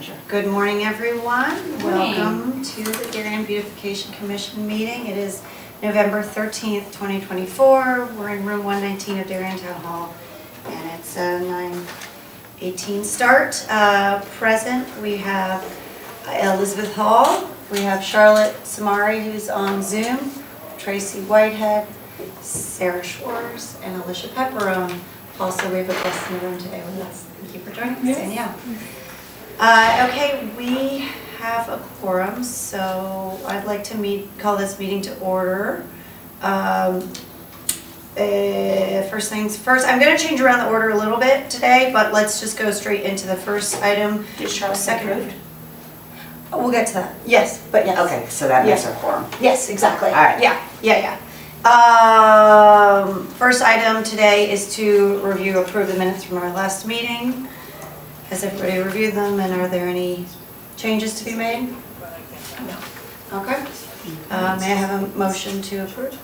Manager. Good morning, everyone. Good morning. Welcome to the Darien Beautification Commission meeting. It is November 13th, 2024. We're in room 119 of Darien Town Hall, and it's a 9:18 start. Present, we have Elizabeth Hall, we have Charlotte Samari, who's on Zoom, Tracy Whitehead, Sarah Schwartz, and Alicia Pepperone. Also, we have a guest in the room today with us. Thank you for joining us, Danielle. Okay, we have a quorum, so I'd like to call this meeting to order. First things first, I'm going to change around the order a little bit today, but let's just go straight into the first item. Did Charlotte Second. approved? We'll get to that. Yes, but yes. Okay, so that makes our quorum. Yes, exactly. All right. Yeah. First item today is to approve the minutes from our last meeting. Has everybody reviewed them, and are there any changes to be made? No. Okay. May I have a motion to approve?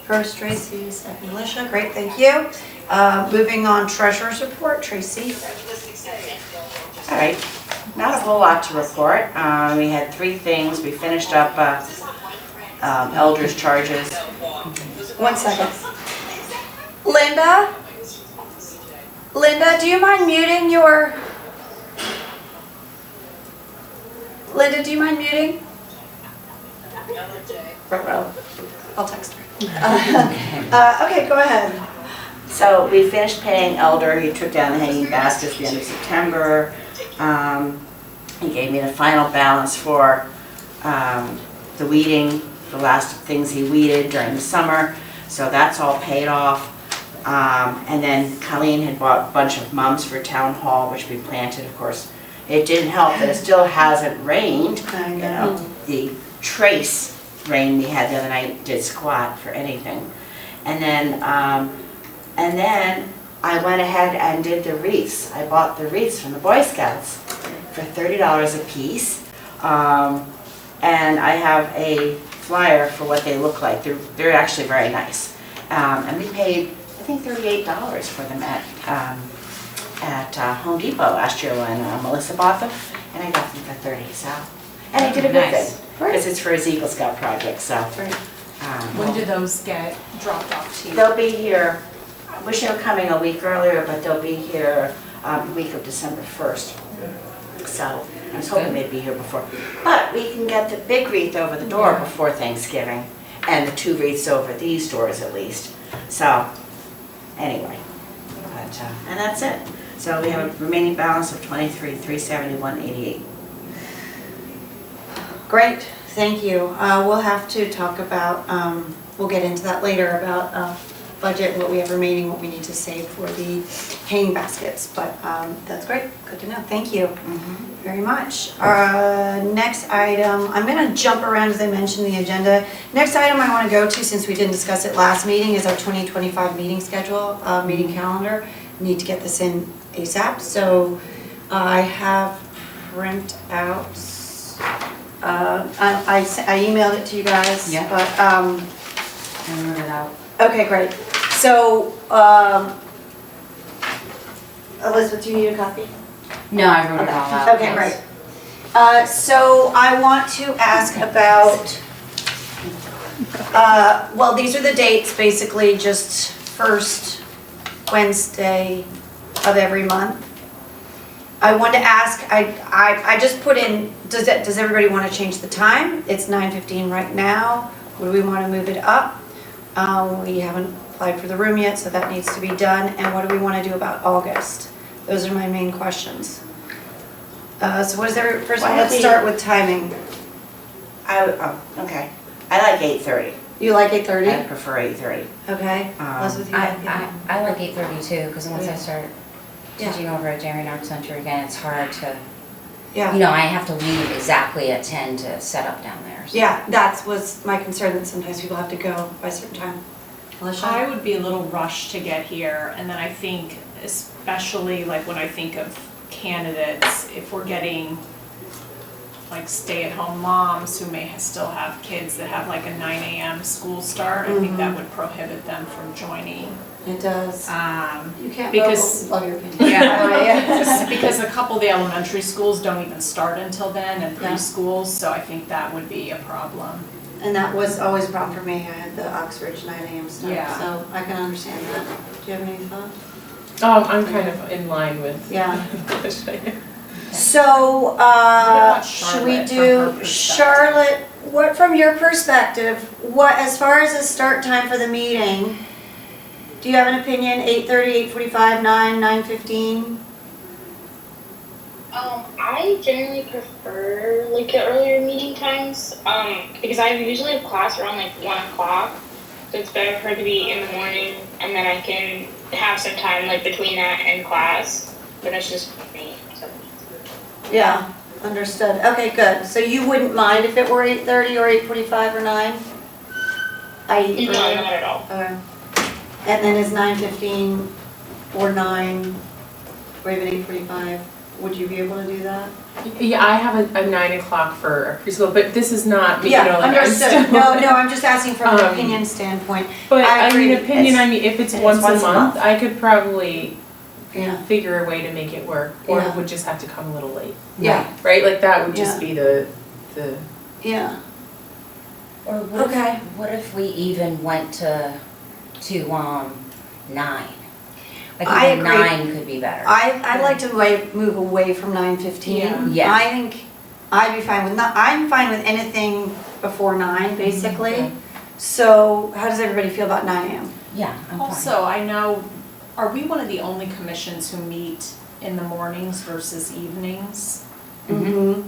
First, Tracy, second, Alicia. Great, thank you. Moving on, treasurer's report, Tracy. All right, not a whole lot to report. We had 3 things. We finished up elders' charges. 1 second. Linda, do you mind muting your... Linda, do you mind muting? I'll text her. Okay, go ahead. So we finished paying Elder. He took down the hanging baskets at the end of September. He gave me the final balance for the weeding, the last things he weeded during the summer. So that's all paid off. And then Colleen had bought a bunch of mums for town hall, which we planted, of course. It didn't help that it still hasn't rained. I You know. know, the trace rain we had the other night did squat for anything. And then I went ahead and did the wreaths. I bought the wreaths from the Boy Scouts for $30 a piece. And I have a flyer for what they look like. They're actually very nice. And we paid, I think, $38 for them at Home Depot last year when Melissa bought them, and I got them for $30. So, and I did a good thing because it's for his Eagle Scout project. So, When do those get dropped off to you? they'll be here. I wish they were coming a week earlier, but they'll be here the week of December 1st. So I was hoping they'd be here before. But we can get the big wreath over the door before Thanksgiving, and the 2 wreaths over these doors at least. So anyway, but and that's it. So we have a remaining balance of $23,371.88. Great, thank you. We'll have to talk about, we'll get into that later about budget, what we have remaining, what we need to save for the hanging baskets. But that's great, good to know. Thank you very much. Next item, I'm going to jump around as I mentioned the agenda. Next item I want to go to, since we didn't discuss it last meeting, is our 2025 meeting schedule, meeting calendar. Need to get this in ASAP. So I have printouts. I emailed it to you guys. Yeah. But I wrote it out. okay, great. So Elizabeth, do you need a copy? No, I wrote it all out. Okay, great. So I want to ask about, well, these are the dates, basically just first Wednesday of every month. I wanted to ask, I just put in, does everybody want to change the time? It's 9:15 right now. Would we want to move it up? We haven't applied for the room yet, so that needs to be done. And what do we want to do about August? Those are my main questions. So what is there, first of all, let's start with timing. Okay. I like 8:30. You like I 8:30? prefer 8:30. Okay. Elizabeth, you like I like 8:30 too, because once I start Yeah. teaching over at Darien Arts Center again, it's hard to, Yeah. I have to leave exactly at 10 to set up down there. So. Yeah, that was my concern, that sometimes people have to go by a certain time. Alicia? I would be a little rushed to get here, and then I think, especially like when I think of candidates, if we're getting like stay-at-home moms who may still have kids that have like a 9 a.m. school start, I think that would prohibit them from joining. It does. You can't Because- love your opinion. Yeah, because a couple of the elementary schools don't even start until then, and Yeah. preschools, so I think that would be a problem. And that was always a problem for me. I had the Oxbridge 9 a.m. start, Yeah. so I can understand that. Do you have any thoughts? I'm kind of in line with. Yeah. What So, about should we Charlotte from her do, perspective? Charlotte, what, from your perspective, what, as far as the start time for the meeting, do you have an opinion, 8:30, 8:45, 9, 9:15? I generally prefer like the earlier meeting times, because I usually have class around like 1 o'clock. So it's better for it to be in the morning, and then I can have some time like between that and class. But that's just me. So. Yeah, understood. Okay, good. So you wouldn't mind if it were 8:30 or 8:45 or 9? I.e. No, earlier? not at all. Okay. And then is 9:15 or 9 or even 8:45, would you be able to do that? Yeah, I have a 9 o'clock for a preschool, but this is not, you know, Yeah, like I'm understood. still- No, I'm just asking from an Um, opinion standpoint. But I I mean, agree. opinion, It's- I mean, if it's it's once once a a month, month. I could probably Yeah, figure a way to make it work, or Yeah. it would just have to come a little late, yeah, right? Like that would just Yeah. be the, yeah. Or what Okay. if, what if we even went to 9? Like I even agree. 9 could be better. I'd like to move away from 9:15. Yeah. I think I'd be fine with, I'm fine with anything before 9, basically. Okay. So how does everybody feel about 9 a.m.? Yeah, I'm fine. Also, I know, are we one of the only commissions who meet in the mornings versus evenings? Mm-hmm.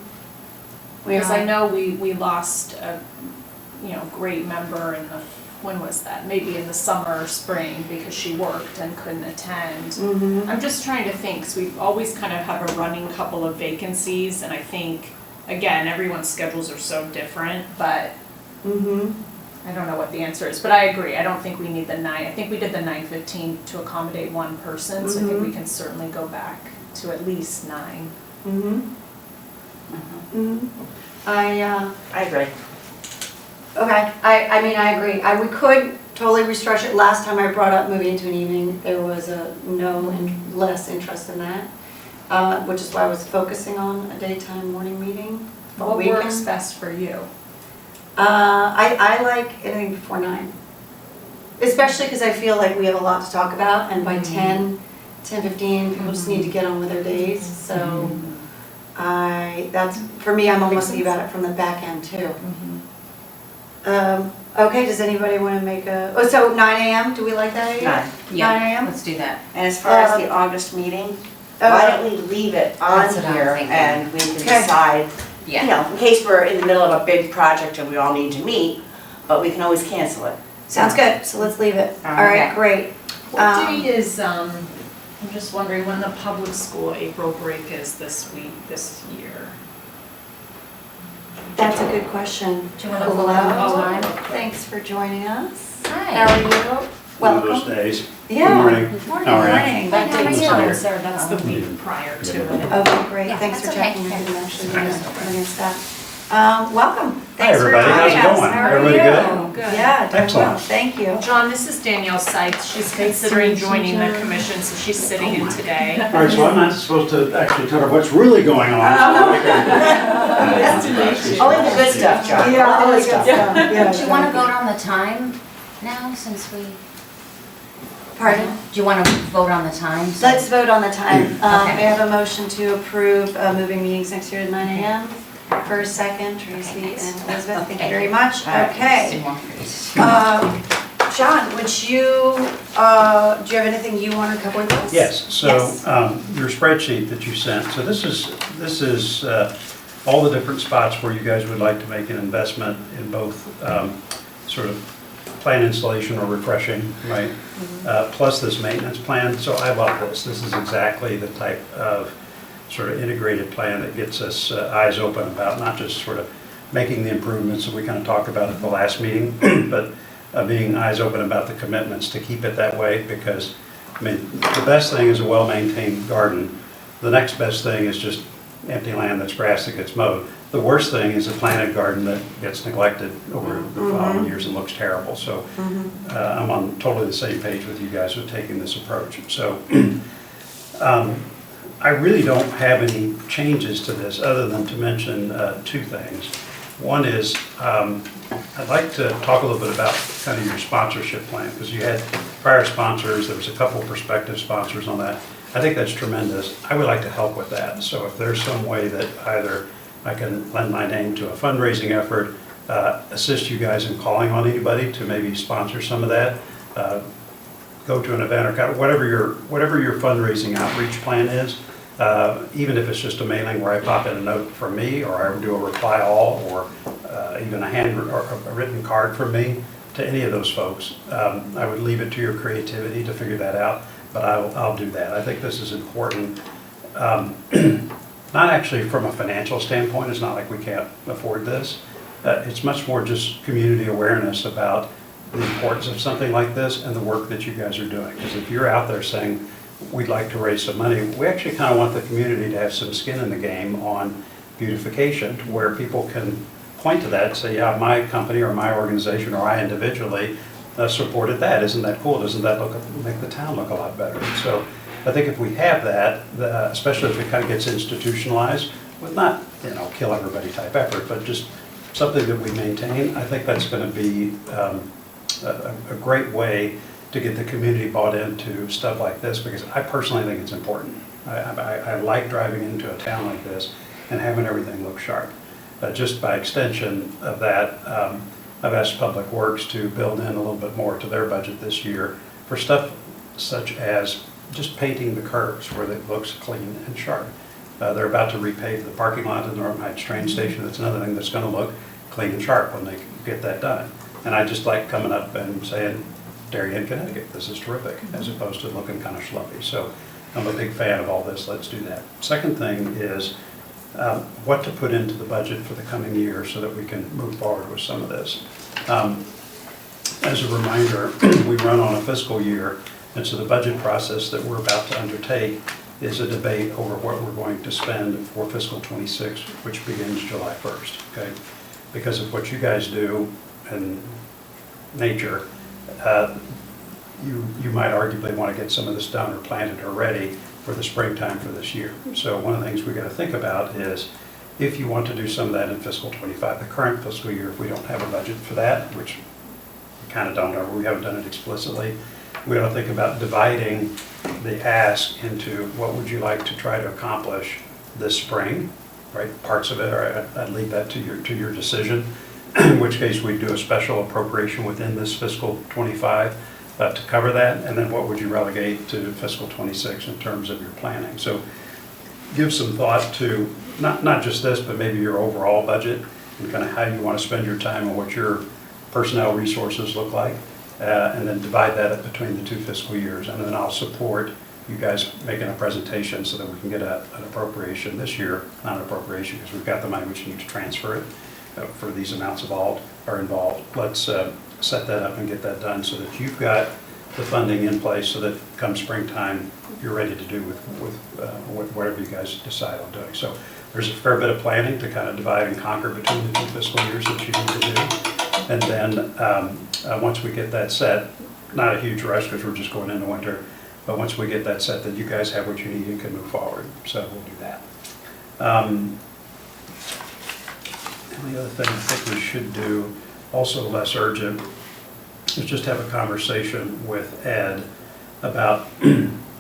Because I know we lost a, great member in the, when was that? Maybe in the summer or spring, because she worked and couldn't attend. Mm-hmm. I'm just trying to think, because we always kind of have a running couple of vacancies, and I think, again, everyone's schedules are so different, but Mm-hmm. I don't know what the answer is, but I agree, I don't think we need the 9, I think we did the 9:15 to accommodate one person, so I think we can certainly go back to at least 9. Mm-hmm. Mm-hmm. I agree. Okay, I mean, I agree. We could totally restructure it. Last time I brought up moving into an evening, there was a no and less interest in that, which is why I was focusing on a daytime morning meeting. What weekend. works best for you? I like anything before 9. Especially because I feel like we have a lot to talk about, and by 10:15, people just need to get on with their days, so that's, for me, I'm almost thinking about it from the back end too. Okay, does anybody want to make so 9 a.m., do we like that idea? 9. 9 a.m.? Let's do that. And as far as the August meeting, why don't we leave it on That's what I'm here thinking. and we can Okay. decide, Yeah. in case we're in the middle of a big project and we all need to meet, but we can always cancel it. Sounds good, so let's leave it. All right, Okay. great. What date is, I'm just wondering when the public school April break is this year? That's a good question. Do you want to pull out Oh. the time? Thanks for joining us. Hi. How are you? One of those Welcome. days. Yeah. Good morning. Morning, How are you? morning. That That takes date's time. fine. That's the week prior to it. Okay, great, Yeah, thanks for that's okay. checking, I didn't actually Yeah. notice that. Welcome, thanks for everybody. joining How's it us. going? How are Everybody you? good? Good. Yeah, doing well, Excellent. thank you. John, this is Danielle Sykes. She's considering joining the commission, so she's sitting in today. All right, so I'm not supposed to actually tell her what's really going on. Only the good stuff, John. Yeah, Only really the good good stuff. stuff, yeah. Do you want to vote on the time now, since we, Pardon? do you want to vote on the time? so- Let's vote on the time. Okay. May I have a motion to approve moving meetings next year to 9 a.m.? First, second, Tracy and Elizabeth, thank you very much. All right. Okay. John, would you, do you have anything you want to cover with us? Yes, so Yes. your spreadsheet that you sent, so this is all the different spots where you guys would like to make an investment in both sort of plan installation or refreshing, right? Plus this maintenance plan, so I love this. This is exactly the type of sort of integrated plan that gets us eyes open about not just sort of making the improvements that we kind of talked about at the last meeting, but being eyes open about the commitments to keep it that way, because, I mean, the best thing is a well-maintained garden. The next best thing is just empty land that's grass that gets mowed. The worst thing is a planted garden that gets neglected over the following years and looks terrible. So I'm on totally the same page with you guys with taking this approach. So I really don't have any changes to this other than to mention two things. One is I'd like to talk a little bit about kind of your sponsorship plan, because you had prior sponsors, there was a couple of prospective sponsors on that. I think that's tremendous. I would like to help with that. So if there's some way that either I can lend my name to a fundraising effort, assist you guys in calling on anybody to maybe sponsor some of that, go to an event or kind of whatever your fundraising outreach plan is, even if it's just a mailing where I pop in a note from me, or I do a reply all, or even a written card from me to any of those folks. I would leave it to your creativity to figure that out, but I'll do that. I think this is important. Not actually from a financial standpoint, it's not like we can't afford this. It's much more just community awareness about the importance of something like this and the work that you guys are doing. Because if you're out there saying, we'd like to raise some money, we actually kind of want the community to have some skin in the game on beautification, to where people can point to that and say, yeah, my company or my organization or I individually supported that. Isn't that cool? Doesn't that make the town look a lot better? So I think if we have that, especially if it kind of gets institutionalized, with not, kill everybody type effort, but just something that we maintain, I think that's going to be a great way to get the community bought into stuff like this, because I personally think it's important. I like driving into a town like this and having everything look sharp. Just by extension of that, I've asked Public Works to build in a little bit more to their budget this year for stuff such as just painting the curves where it looks clean and sharp. They're about to repave the parking lot at the Norton Heights train station. That's another thing that's going to look clean and sharp when they get that done. And I just like coming up and saying, Darien, Connecticut, this is terrific, as opposed to looking kind of schlumpy. So I'm a big fan of all this. Let's do that. Second thing is what to put into the budget for the coming year so that we can move forward with some of this. As a reminder, we run on a fiscal year, and so the budget process that we're about to undertake is a debate over what we're going to spend for fiscal 26, which begins July 1st, okay? Because of what you guys do in nature, you might arguably want to get some of this done or planted or ready for the springtime for this year. So one of the things we got to think about is if you want to do some of that in fiscal 25, the current fiscal year, if we don't have a budget for that, which we kind of don't know, we haven't done it explicitly, we ought to think about dividing the ask into what would you like to try to accomplish this spring, right? Parts of it, or I'd leave that to your decision, in which case we'd do a special appropriation within this fiscal 25 to cover that, and then what would you relegate to fiscal 26 in terms of your planning. So give some thought to not just this, but maybe your overall budget and kind of how you want to spend your time and what your personnel resources look like, and then divide that up between the two fiscal years. And then I'll support you guys making a presentation so that we can get an appropriation this year, not an appropriation because we've got the money, we just need to transfer it for these amounts involved. Let's set that up and get that done so that you've got the funding in place so that come springtime, you're ready to do with whatever you guys decide on doing. So there's a fair bit of planning to kind of divide and conquer between the two fiscal years that you need to do. And then once we get that set, not a huge rush because we're just going into winter, but once we get that set, that you guys have what you need and can move forward. So we'll do that. And the other thing I think we should do, also less urgent, is just have a conversation with Ed about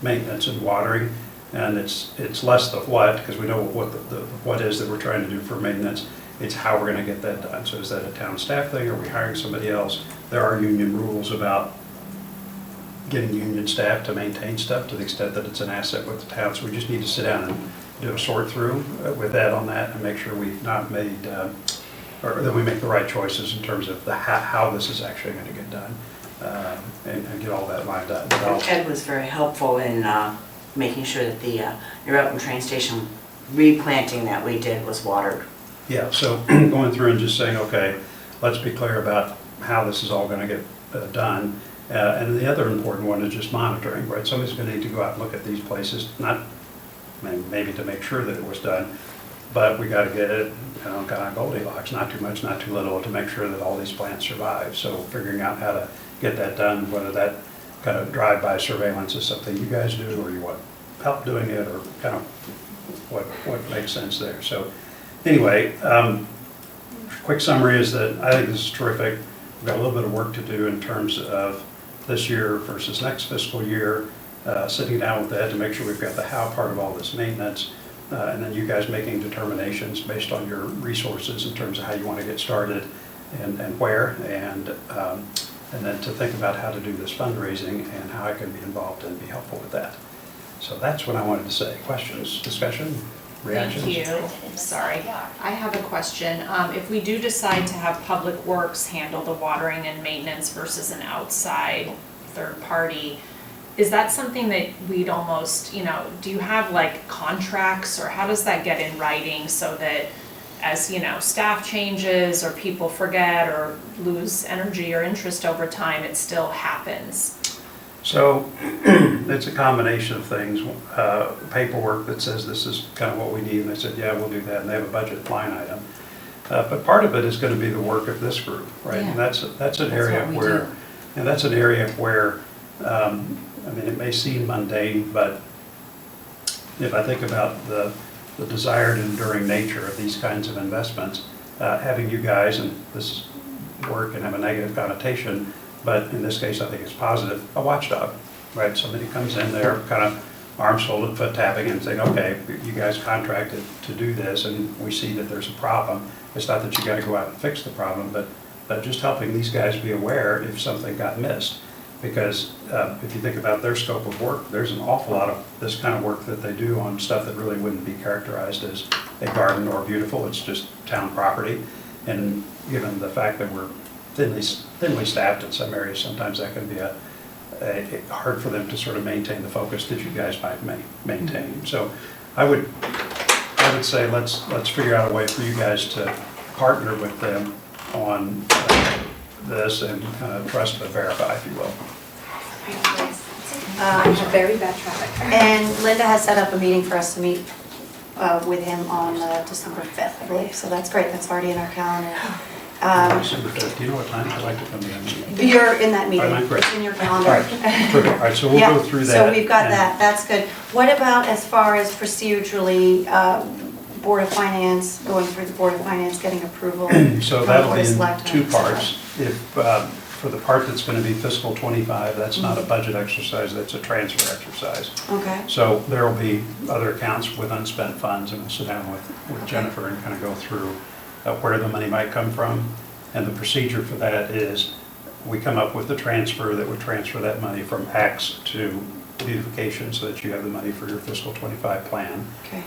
maintenance and watering. And it's less the what, because we know what the what is that we're trying to do for maintenance. It's how we're going to get that done. So is that a town staff thing? Are we hiring somebody else? There are union rules about getting union staff to maintain stuff to the extent that it's an asset with the town. So we just need to sit down and do a sort through with Ed on that and make sure we've not made, or that we make the right choices in terms of how this is actually going to get done, and get all that lined up. Ed was very helpful in making sure that the New Elton train station replanting that we did was watered. Yeah, so going through and just saying, okay, let's be clear about how this is all going to get done. And the other important one is just monitoring, right? Somebody's going to need to go out and look at these places, not maybe to make sure that it was done, but we gotta get it, kind of Goldilocks, not too much, not too little, to make sure that all these plants survive. So figuring out how to get that done, whether that kind of drive-by surveillance is something you guys do, or you want help doing it, or kind of what makes sense there. So anyway, quick summary is that I think this is terrific. We've got a little bit of work to do in terms of this year versus next fiscal year, sitting down with Ed to make sure we've got the how part of all this maintenance, and then you guys making determinations based on your resources in terms of how you want to get started and where, and then to think about how to do this fundraising and how I can be involved and be helpful with that. So that's what I wanted to say. Questions, discussion, reactions? Thank you. Sorry. I have a question. If we do decide to have Public Works handle the watering and maintenance versus an outside third party, is that something that we'd almost, do you have like contracts, or how does that get in writing so that as, staff changes or people forget or lose energy or interest over time, it still happens? So it's a combination of things. Paperwork that says this is kind of what we need, and they said, yeah, we'll do that, and they have a budget line item. But part of it is going to be the work of this group, right? And that's an area where, it may seem mundane, but if I think about the desired and enduring nature of these kinds of investments, having you guys, and this word can have a negative connotation, but in this case I think it's positive, a watchdog, right? Somebody comes in there kind of arms folded, foot tapping, and saying, okay, you guys contracted to do this, and we see that there's a problem. It's not that you got to go out and fix the problem, but just helping these guys be aware if something got missed. Because if you think about their scope of work, there's an awful lot of this kind of work that they do on stuff that really wouldn't be characterized as a garden or beautiful. It's just town property. And given the fact that we're thinly staffed in some areas, sometimes that can be hard for them to sort of maintain the focus that you guys might maintain. So I would say let's figure out a way for you guys to partner with them on this and trust but verify, if you will. Very bad traffic. And Linda has set up a meeting for us to meet with him on December 5th, I believe. So that's great. That's already in our calendar. December 5th. Do you know what time I'd like to come to that meeting? You're in that meeting. All right, great. It's in your calendar. All right, perfect. All right, so we'll go through that. So we've got that. That's good. What about as far as procedurally, Board of Finance, going through the Board of Finance, getting approval? So that'll be in two parts. If for the part that's going to be fiscal 25, that's not a budget exercise, that's a transfer exercise. Okay. So there will be other accounts with unspent funds, and we'll sit down with Jennifer and kind of go through where the money might come from. And the procedure for that is we come up with the transfer that would transfer that money from X to beautification so that you have the money for your fiscal 25 plan. Okay.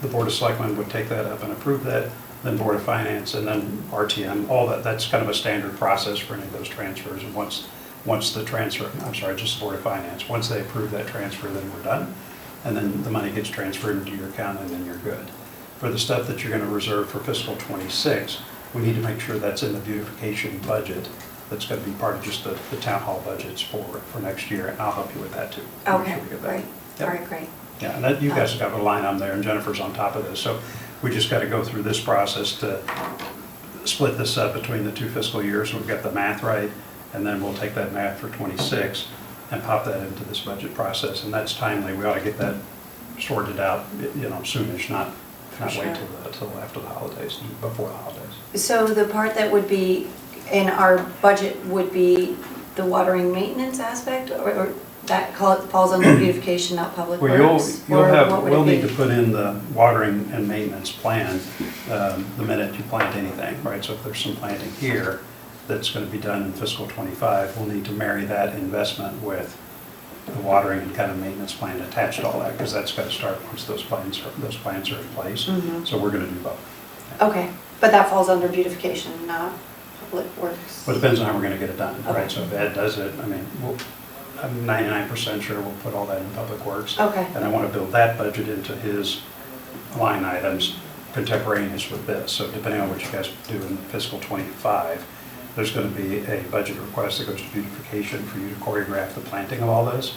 The Board of Selectmen would take that up and approve that, then Board of Finance, and then RTM, all that. That's kind of a standard process for any of those transfers. And once the transfer, just Board of Finance, once they approve that transfer, then we're done. And then the money gets transferred into your account, and then you're good. For the stuff that you're going to reserve for fiscal 26, we need to make sure that's in the beautification budget. That's going to be part of just the town hall budgets for next year, and I'll help you with that too. Okay, Make sure we get that. great. Yep. All right, great. Yeah, and that, you guys have got a line on there, and Jennifer's on top of this. So we just got to go through this process to split this up between the two fiscal years. So we've got the math right, and then we'll take that math for 26 and pop that into this budget process. And that's timely. We ought to get that sorted out, soonish, not sure. wait till after the holidays, before the holidays. So the part that would be in our budget would be the watering maintenance aspect, or that falls under beautification, not public works? We'll need to put in the watering and maintenance plan the minute you plant anything, right? So if there's some planting here that's going to be done in fiscal 25, we'll need to marry that investment with the watering and kind of maintenance plan attached to all that, because that's got to start once those plans are in place. Mhm. So we're going to do both. Okay, but that falls under beautification, not public works? Well, it depends on how we're going to get it done, Okay. right? So if Ed does it, I'm 99% sure we'll put all that in public works. Okay. And I want to build that budget into his line items contemporaneous with this. So depending on what you guys do in fiscal 25, there's going to be a budget request that goes to beautification for you to choreograph the planting of all this.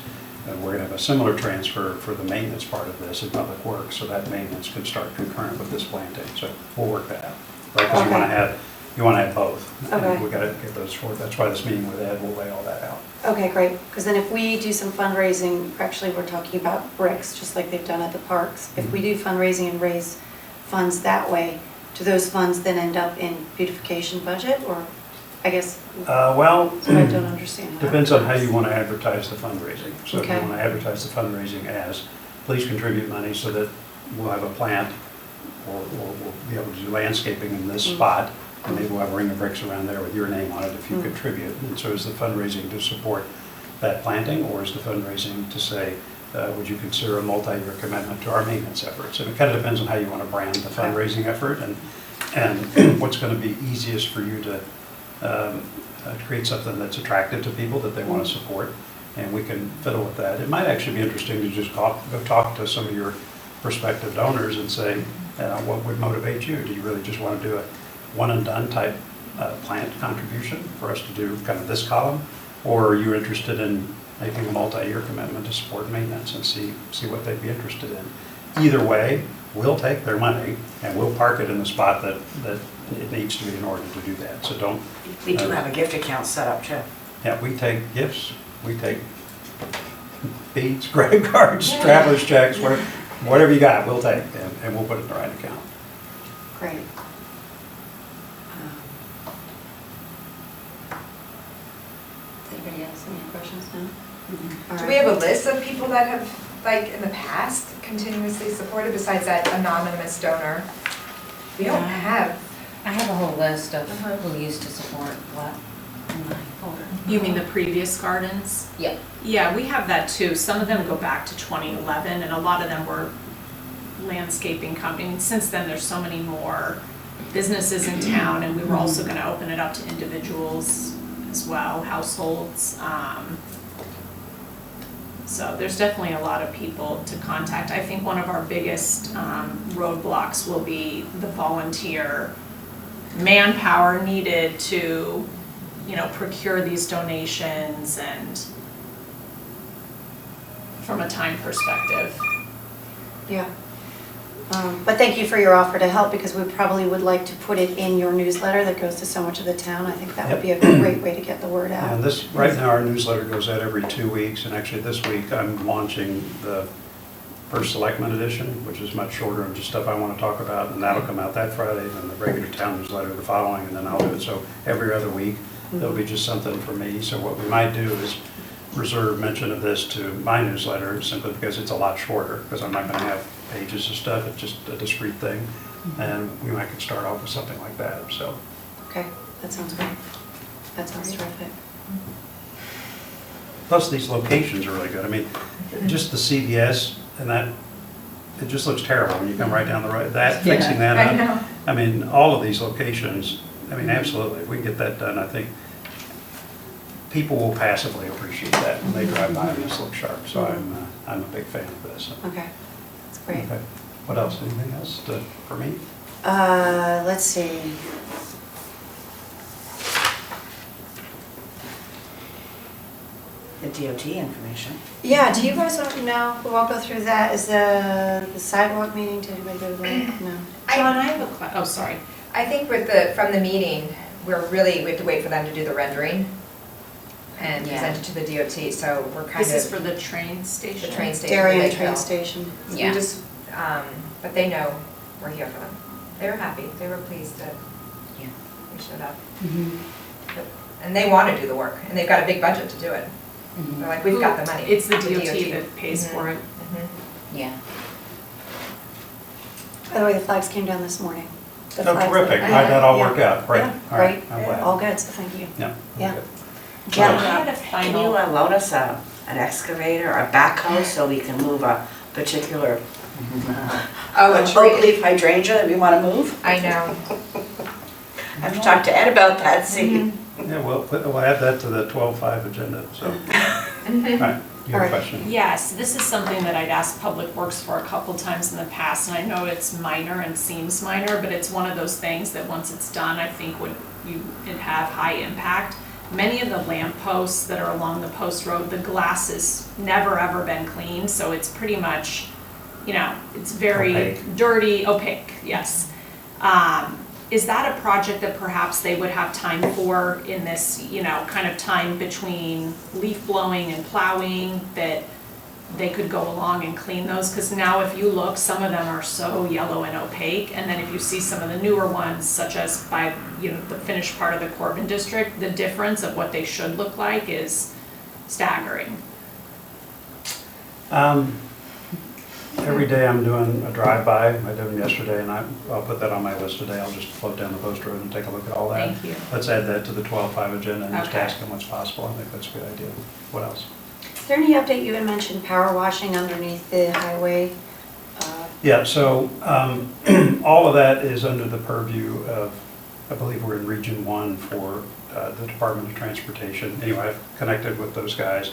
we're gonna have a similar transfer for the maintenance part of this in Public Works, so that maintenance can start concurrent with this planting, so we'll work that out. Right, because you wanna have both. And Okay. we gotta get those short, that's why this meeting with Ed will lay all that out. Okay, great, because then if we do some fundraising, actually, we're talking about bricks, just like they've done at the parks. If we do fundraising and raise funds that way, do those funds then end up in beautification budget, or, I guess, Well, so I don't understand how that depends on how works. you wanna advertise the fundraising. So if you Okay. wanna advertise the fundraising as, please contribute money so that we'll have a plant, or we'll be able to do landscaping in this spot, and maybe we'll have a ring of bricks around there with your name on it if you contribute. And so is the fundraising to support that planting, or is the fundraising to say, would you consider a multi-year commitment to our maintenance efforts? And it kind of depends on how you want to brand the fundraising effort, and what's going to be easiest for you to create something that's attractive to people that they want to support, and we can fiddle with that. It might actually be interesting to just go talk to some of your prospective donors and say, what would motivate you? Do you really just want to do a one-and-done type plant contribution for us to do kind of this column? Or are you interested in making a multi-year commitment to support maintenance and see what they'd be interested in? Either way, we'll take their money and we'll park it in the spot that it needs to be in order to do that. So don't, We do have a gift account set up too. yeah, we take gifts, we take beads, credit cards, traveler's checks, whatever you got, we'll take, and we'll put it in the right account. Great. Does anybody else have any questions now? All Do right. we have a list of people that have, like, in the past continuously supported besides that anonymous donor? We don't Yeah. have. I have a whole list of who used to support what in my folder. You mean the previous gardens? Yep. Yeah, we have that too. Some of them go back to 2011, and a lot of them were landscaping companies. Since then, there's so many more businesses in town, and we were also gonna open it up to individuals as well, households. So there's definitely a lot of people to contact. I think one of our biggest roadblocks will be the volunteer manpower needed to, procure these donations and from a time perspective. Yeah. But thank you for your offer to help, because we probably would like to put it in your newsletter that goes to so much of the town. I think that would be a great way to get the word out. And this, right now, our newsletter goes out every 2 weeks, and actually this week I'm launching the first Selectmen edition, which is much shorter and just stuff I want to talk about, and that'll come out that Friday, and the regular town newsletter the following, and then I'll do it. So every other week, there'll be just something for me. So what we might do is reserve mention of this to my newsletter, simply because it's a lot shorter, because I'm not going to have pages of stuff, it's just a discrete thing, and we might could start off with something like that, so. Okay, that sounds great. That sounds terrific. Plus, these locations are really good. I mean, just the CVS and that, it just looks terrible when you come right down the road. That, fixing that I up. know. I mean, all of these locations, I mean, absolutely, if we can get that done, I think people will passively appreciate that when they drive by and just look sharp. So I'm a big fan of this. Okay, that's great. Okay. What else? Anything else for me? Let's see. The DOT information. Yeah, do you guys want to know, we won't go through that, is the sidewalk meeting, did anybody go to that? No. John, I have a question. Oh, sorry. I think from the meeting, we have to wait for them to do the rendering and Yeah. present it to the DOT, so we're kind This is for of, the train station? the train station. Darien Lakeville. train station. So we Yeah. just, but they know we're here for them. They were happy, they were pleased that Yeah. we showed up. And they want to do the work, and they've got a big budget to do it. Mhm. They're like, we've got the money. It's the DOT that pays for it. Mhm. Yeah. By the way, the flags came down this morning. The Oh, flags terrific. that- How'd that all Yeah. work out? Great. Yeah, All right. great. I'm glad. All good, so thank you. Yeah. Yeah. good. Jen, I had a can you final, loan us an excavator or a backhoe so we can move a particular Oh, a oak tree. leaf hydrangea that we want to move? I know. I have to talk to Ed about that, see. Yeah, we'll add that to the 12-5 agenda, so. All right, you All have a right. question? yes, this is something that I'd asked Public Works for a couple times in the past, and I know it's minor and seems minor, but it's one of those things that once it's done, I think it'd have high impact. many of the lamp posts that are along the post road, the glass has never ever been cleaned, so it's pretty much, you know, it's very Opaque. dirty, opaque, yes. Is that a project that perhaps they would have time for in this, you know, kind of time between leaf blowing and plowing, that they could go along and clean those? Because now if you look, some of them are so yellow and opaque, and then if you see some of the newer ones, such as by, you know, the finished part of the Corbin district, the difference of what they should look like is staggering. Every day I'm doing a drive-by. I did them yesterday, and I'll put that on my list today. I'll just float down the post road and take a look at all that. Thank you. Let's add that to the 12-5 agenda and just Okay. ask them what's possible. I think that's a good idea. What else? Is there any update? You had mentioned power washing underneath the highway. Yeah, so all of that is under the purview of, I believe we're in Region 1 for the Department of Transportation. Anyway, I've connected with those guys.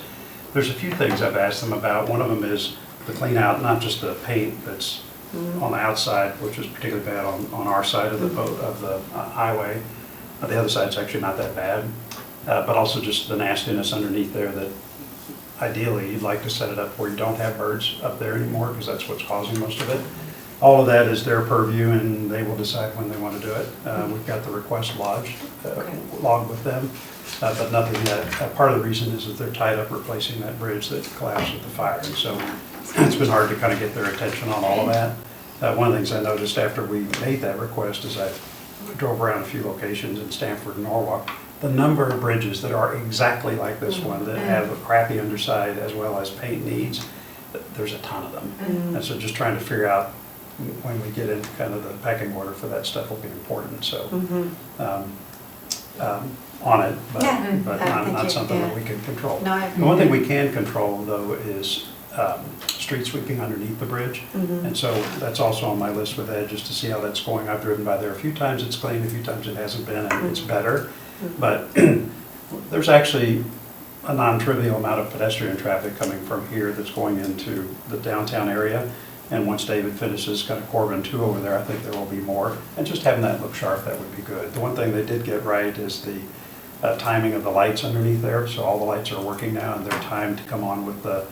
There's a few things I've asked them about. One of them is the clean out, not just the paint that's on the outside, which is particularly bad on our side of the highway. The other side's actually not that bad, but also just the nastiness underneath there that ideally you'd like to set it up where you don't have birds up there anymore, because that's what's causing most of it. All of that is their purview, and they will decide when they want to do it. We've got the request logged with them, but nothing yet. Part of the reason is that they're tied up replacing that bridge that collapsed with the fire, and so it's been hard to kind of get their attention on all of that. One of the things I noticed after we made that request is I drove around a few locations in Stamford and Norwalk. The number of bridges that are exactly like this one, that have a crappy underside as well as paint needs, there's a ton of them. And so just trying to figure out when we get in kind of the pecking order for that stuff will be important, so on it, but Yeah. but Thank not you. something that Yeah. we can control. No, I The one thing we can control, though, is street sweeping underneath the bridge. And so that's also on my list with Ed, just to see how that's going. I've driven by there a few times, it's clean, a few times it hasn't been, and it's better. But there's actually a non-trivial amount of pedestrian traffic coming from here that's going into the downtown area. And once David finishes kind of Corbin 2 over there, I think there will be more. And just having that look sharp, that would be good. The one thing they did get right is the timing of the lights underneath there. So all the lights are working now, and they're timed to come on with the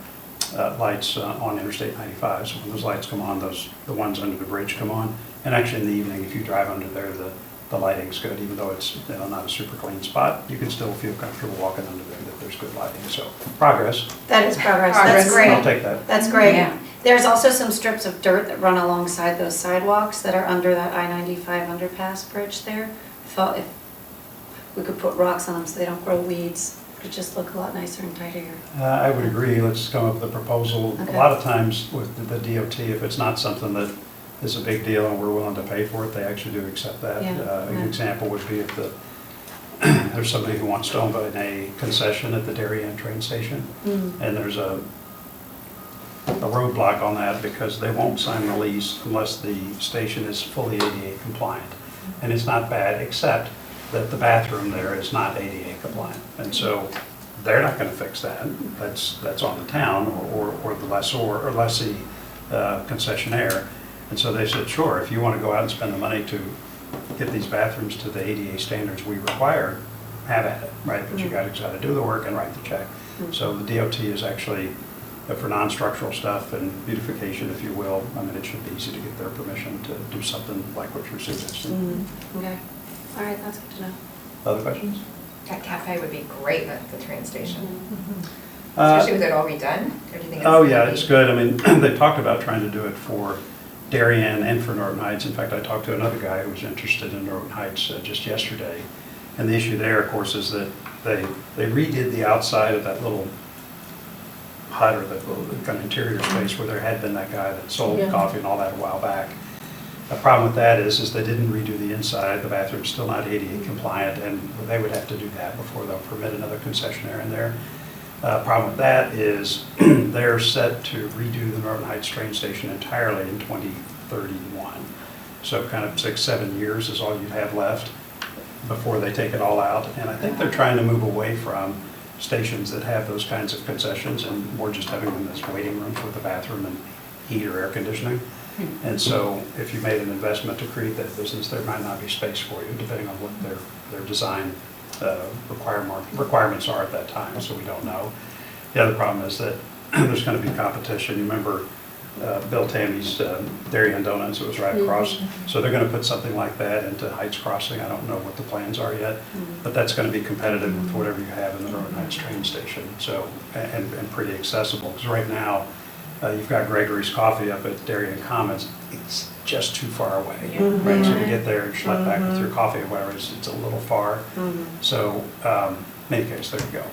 lights on Interstate 95. So when those lights come on, the ones under the bridge come on. And actually in the evening, if you drive under there, the lighting's good, even though it's, you know, not a super clean spot. You can still feel comfortable walking under there, that there's good lighting. So progress. That is progress. Progress. That's great. I'll take that. That's great. Yeah. There's also some strips of dirt that run alongside those sidewalks that are under that I-95 underpass bridge there. I thought if we could put rocks on them so they don't grow weeds, it would just look a lot nicer and tidier. I would agree. Let's come up with a proposal. Okay. A lot of times with the DOT, if it's not something that is a big deal and we're willing to pay for it, they actually do accept that. Yeah, An yeah. example would be if there's somebody who wants to own a concession at the Darien train station, and there's a roadblock on that because they won't sign the lease unless the station is fully ADA compliant. And it's not bad, except that the bathroom there is not ADA compliant. And so they're not going to fix that. That's on the town or the lessor or lessee concessionaire. And so they said, sure, if you want to go out and spend the money to get these bathrooms to the ADA standards we require, have at it, right? But you got to do the work and write the check. So the DOT is actually, for non-structural stuff and beautification, if you will, I mean, it should be easy to get their permission to do something like what you're suggesting. Okay. All right, that's good to know. Other questions? That cafe would be great at the train station, Uh, especially with it all redone. Everything is. Oh, yeah, it's good. I mean, they talked about trying to do it for Darien and for Norton Heights. In fact, I talked to another guy who was interested in Norton Heights just yesterday. And the issue there, of course, is that they redid the outside of that little hut or that little kind of interior space where there had been that guy that sold coffee and all that a while back. The problem with that is they didn't redo the inside. The bathroom's still not ADA compliant, and they would have to do that before they'll permit another concessionaire in there. Problem with that is they're set to redo the Norton Heights train station entirely in 2031. So kind of 6-7 years is all you'd have left before they take it all out. And I think they're trying to move away from stations that have those kinds of concessions and more just having them as waiting rooms with a bathroom and heat or air conditioning. And so if you made an investment to create that business, there might not be space for you, depending on what their design requirements are at that time, so we don't know. The other problem is that there's going to be competition. You remember Bill Tammy's Dairy and Donuts, it was right across. So they're going to put something like that into Heights Crossing. I don't know what the plans are yet, but that's going to be competitive with whatever you have in the Road Heights train station. So, and pretty accessible, because right now, you've got Gregory's Coffee up at Darien Commons. It's just too far away. Right? So to get there and schlep back with your coffee or whatever, it's a little far. So, in any case, there you go.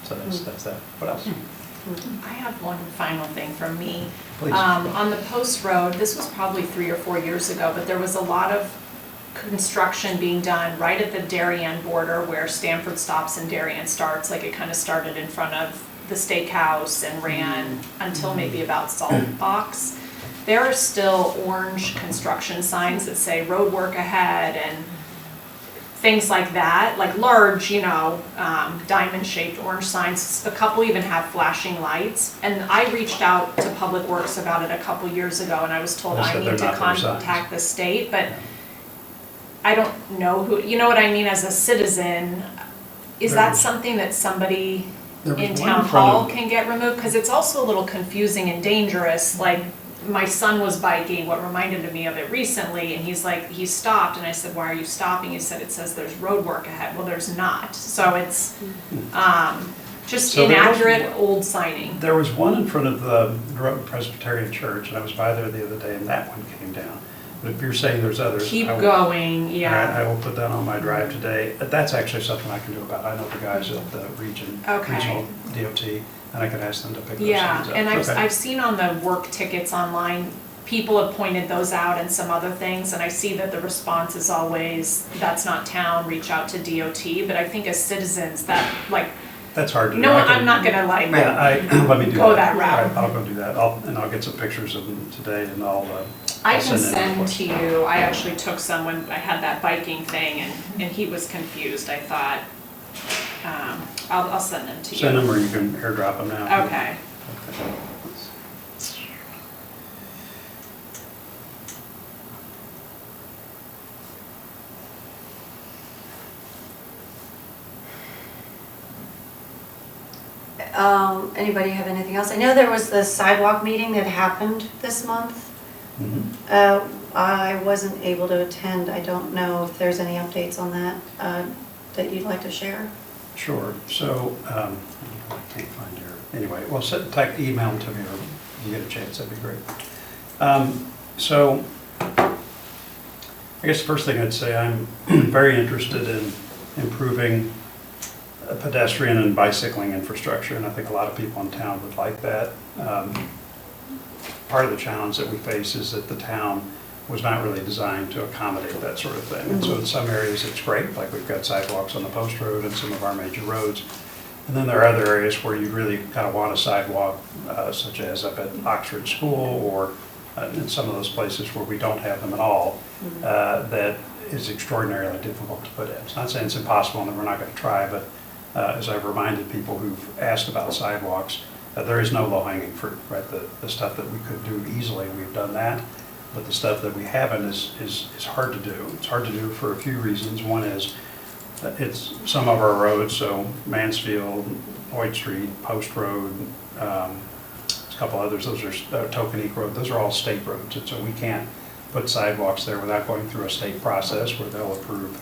So that's that. What else? I have one final thing from me. Please. On the Post Road, this was probably 3 or 4 years ago, but there was a lot of construction being done right at the Darien border where Stanford stops and Darien starts. Like it kind of started in front of the steakhouse and ran until maybe about Salt Box. There are still orange construction signs that say road work ahead and things like that, like large, diamond-shaped orange signs. A couple even have flashing lights. And I reached out to Public Works about it a couple years ago, and I was told They I said need they're to not their signs. contact the state, but I don't know who, you know what I mean, as a citizen, is There that was- something that somebody There was in one town front hall of- can get removed? Because it's also a little confusing and dangerous, like, my son was biking, what reminded me of it recently, and he's like, he stopped, and I said, why are you stopping? He said, it says there's road work ahead. Well, there's not, so it's, just So there was- inaccurate old signing. There was one in front of the Presbyterian Church, and I was by there the other day, and that one came down. But if you're saying there's others. Keep I will- going, All right, yeah. I will put that on my drive today. That's actually something I can do about. I know the guys at the Okay. regional DOT, and I can ask them to pick those Yeah, signs up. and Okay. I've seen on the work tickets online, people have pointed those out and some other things, and I see that the response is always, that's not town, reach out to DOT, but I think as citizens, that, like, That's hard to do. no, I can- I'm not gonna like, Yeah, let me do that. Go that route. All right, I'll go do that. I'll get some pictures of them today, and I'll I I'll can in send a- to you, I actually took some when I had that biking thing, and he was confused, I thought, I'll send them to you. Send them, or you can airdrop them now. Okay. Okay. Anybody have anything else? I know there was the sidewalk meeting that happened this month. Mhm. I wasn't able to attend. I don't know if there's any updates on that, that you'd like to share. Sure, so, I can't find your, anyway, well, email them to me, or if you get a chance, that'd be great. So, I guess the first thing I'd say, I'm very interested in improving pedestrian and bicycling infrastructure, and I think a lot of people in town would like that. Part of the challenge that we face is that the town was not really designed to accommodate that sort of thing. And so in some areas it's great, like we've got sidewalks on the Post Road and some of our major roads. And then there are other areas where you really kind of want a sidewalk, such as up at Oxford School, or in some of those places where we don't have them at all, that is extraordinarily difficult to put in. It's not saying it's impossible and that we're not going to try, but as I've reminded people who've asked about sidewalks, there is no low-hanging fruit, right? The stuff that we could do easily, we've done that. But the stuff that we haven't is hard to do. It's hard to do for a few reasons. One is it's some of our roads, so Mansfield, Lloyd Street, Post Road, a couple others, those are Tokenique Road, those are all state roads. And so we can't put sidewalks there without going through a state process where they'll approve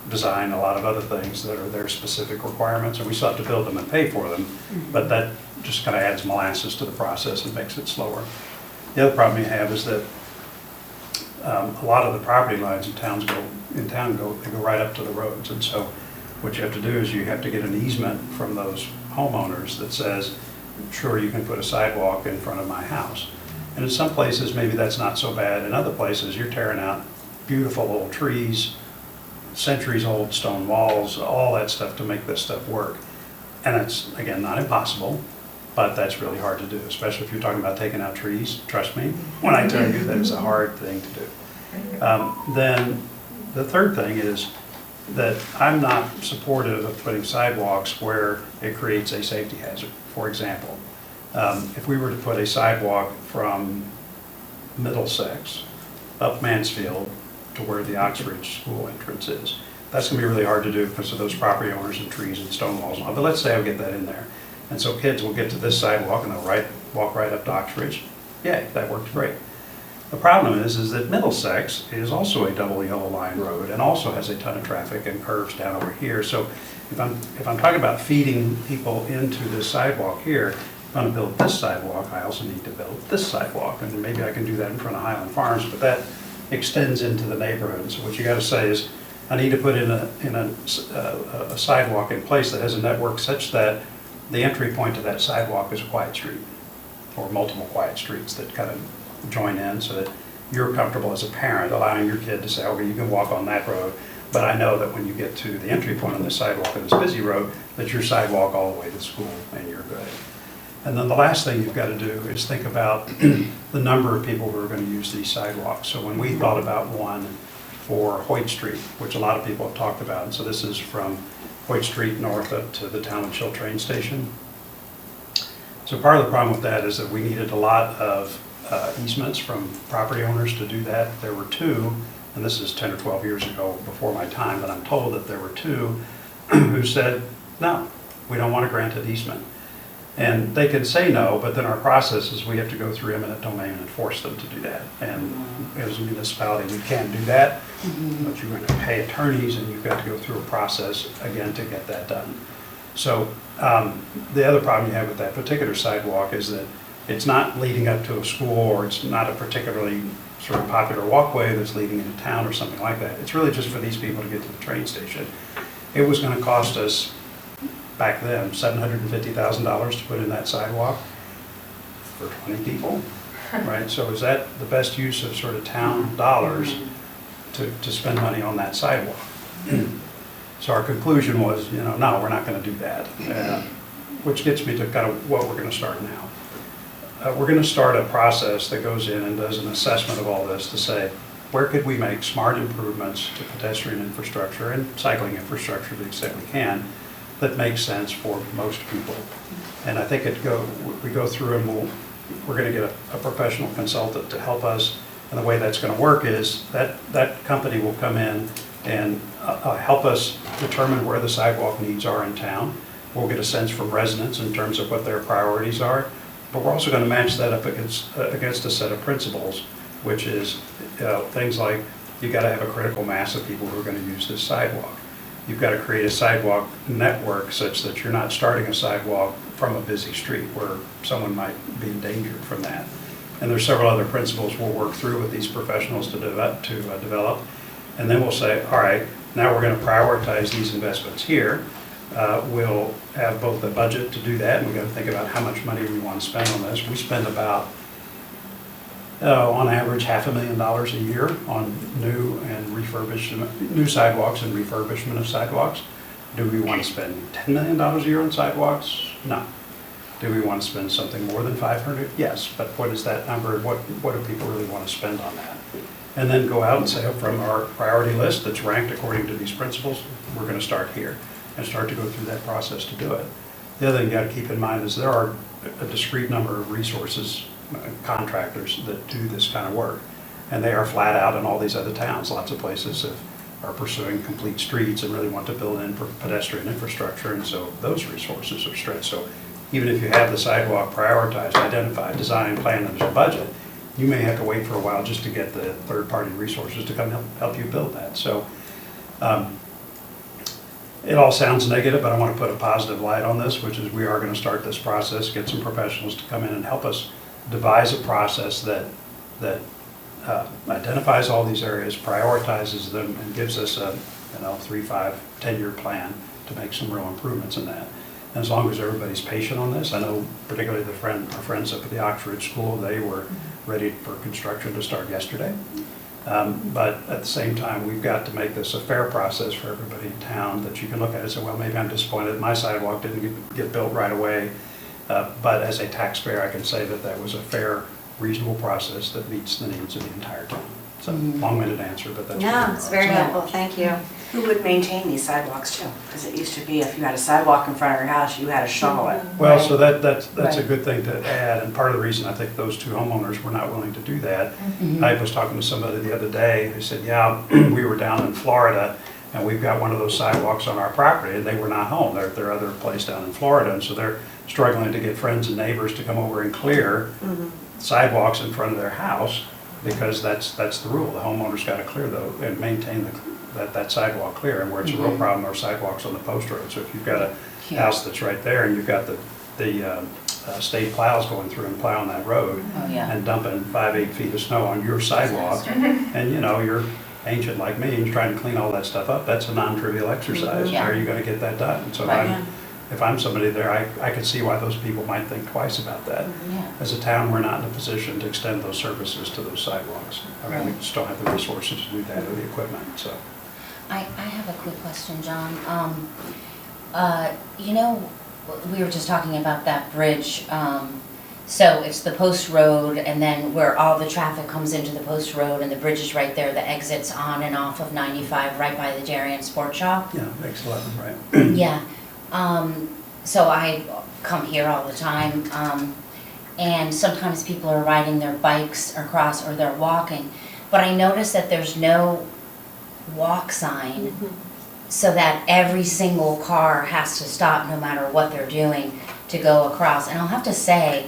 design, a lot of other things that are their specific requirements, and we still have to build them and pay for them. But that just kind of adds molasses to the process and makes it slower. The other problem you have is that a lot of the property lines in town go right up to the roads. And so what you have to do is you have to get an easement from those homeowners that says, sure, you can put a sidewalk in front of my house. And in some places, maybe that's not so bad. In other places, you're tearing out beautiful old trees, centuries-old stone walls, all that stuff to make this stuff work. And it's, again, not impossible, but that's really hard to do, especially if you're talking about taking out trees. Trust me when I tell you that it's a hard thing to do. Then the third thing is that I'm not supportive of putting sidewalks where it creates a safety hazard. For example, if we were to put a sidewalk from Middlesex up Mansfield to where the Oxford School entrance is, That's gonna be really hard to do because of those property owners and trees and stone walls and all, but let's say I get that in there. And so kids will get to this sidewalk and they'll walk right up to Oxbridge. Yay, that worked great. The problem is that Middlesex is also a double yellow line road and also has a ton of traffic and curves down over here. So if I'm talking about feeding people into this sidewalk here, if I'm gonna build this sidewalk, I also need to build this sidewalk. And maybe I can do that in front of Highland Farms, but that extends into the neighborhood. So what you gotta say is, I need to put in a sidewalk in place that has a network such that the entry point to that sidewalk is a quiet street, or multiple quiet streets that kind of join in so that you're comfortable as a parent allowing your kid to say, okay, you can walk on that road, but I know that when you get to the entry point on this sidewalk on this busy road, that your sidewalk all the way to school and you're good. And then the last thing you've got to do is think about the number of people who are going to use these sidewalks. So when we thought about one for Hoyt Street, which a lot of people have talked about, and so this is from Hoyt Street north up to the Town and Chill train station. So part of the problem with that is that we needed a lot of easements from property owners to do that. There were two, and this is 10 or 12 years ago before my time, but I'm told that there were two who said, no, we don't want to grant an easement. And they can say no, but then our process is we have to go through eminent domain and force them to do that. And as a municipality, we can do that, but you're going to pay attorneys and you've got to go through a process again to get that done. So the other problem you have with that particular sidewalk is that it's not leading up to a school, or it's not a particularly sort of popular walkway that's leading into town or something like that. It's really just for these people to get to the train station. It was going to cost us, back then, $750,000 to put in that sidewalk for 20 people, right? So is that the best use of sort of town dollars to spend money on that sidewalk? So our conclusion was, no, we're not going to do that, which gets me to kind of what we're going to start now. We're going to start a process that goes in and does an assessment of all this to say, where could we make smart improvements to pedestrian infrastructure and cycling infrastructure to the extent we can that makes sense for most people. And I think we go through and we're going to get a professional consultant to help us. And the way that's going to work is that company will come in and help us determine where the sidewalk needs are in town. We'll get a sense from residents in terms of what their priorities are. But we're also going to match that up against a set of principles, which is things like you've got to have a critical mass of people who are going to use this sidewalk. You've got to create a sidewalk network such that you're not starting a sidewalk from a busy street where someone might be endangered from that. And there's several other principles we'll work through with these professionals to develop. And then we'll say, all right, now we're going to prioritize these investments here. We'll have both the budget to do that, and we've got to think about how much money we want to spend on this. We spend about, on average, $500,000 a year on new sidewalks and refurbishment of sidewalks. Do we want to spend $10 million a year on sidewalks? No. Do we want to spend something more than 500? Yes, but what is that number? What do people really want to spend on that? And then go out and say, from our priority list that's ranked according to these principles, we're going to start here and start to go through that process to do it. The other thing you got to keep in mind is there are a discrete number of resources, contractors that do this kind of work, and they are flat out in all these other towns. Lots of places are pursuing complete streets and really want to build in pedestrian infrastructure, and so those resources are stretched. So even if you have the sidewalk prioritized, identified, designed, planned, and there's a budget, you may have to wait for a while just to get the third-party resources to come help you build that. So it all sounds negative, but I want to put a positive light on this, which is we are going to start this process, get some professionals to come in and help us devise a process that identifies all these areas, prioritizes them, and gives us a 3, 5, 10-year plan to make some real improvements in that. And as long as everybody's patient on this, I know particularly our friends up at the Oxford School, they were ready for construction to start yesterday. But at the same time, we've got to make this a fair process for everybody in town that you can look at and say, well, maybe I'm disappointed that my sidewalk didn't get built right away. But as a taxpayer, I can say that was a fair, reasonable process that meets the needs of the entire town. So long-winded answer, but that's No, it's very helpful, thank you. Who would maintain these sidewalks too? Because it used to be if you had a sidewalk in front of your house, you had to shovel it. Well, so that's Right. a good thing to add, and part of the reason I think those two homeowners were not willing to do that. I was talking to somebody the other day who said, yeah, we were down in Florida, And we've got one of those sidewalks on our property, and they were not home. They're at their other place down in Florida, and so they're struggling to get friends and neighbors to come over and clear sidewalks in front of their house, because that's the rule. The homeowner's got to clear and maintain that sidewalk clear, and where it's a real problem are sidewalks on the post road. So if you've got a house that's right there, and you've got the state plows going through and plowing that road Oh, yeah. and dumping 5-8 feet of snow on your sidewalk, and you're ancient like me and you're trying to clean all that stuff up, that's a non-trivial exercise. Yeah. How are you going to get that done? And so Right. if I'm somebody there, I can see why those people might think twice about that. Yeah. As a town, we're not in a position to extend those services to those sidewalks. I mean, we just don't have the resources to do that or the equipment, so. I have a quick question, John. We were just talking about that bridge. So it's the post road, and then where all the traffic comes into the post road, and the bridge is right there, the exits on and off of 95, right by the Darien Sports Shop. Yeah, makes 11, right? Yeah. So I come here all the time, and sometimes people are riding their bikes across or they're walking. But I notice that there's no walk sign, so that every single car has to stop no matter what they're doing to go across. And I'll have to say,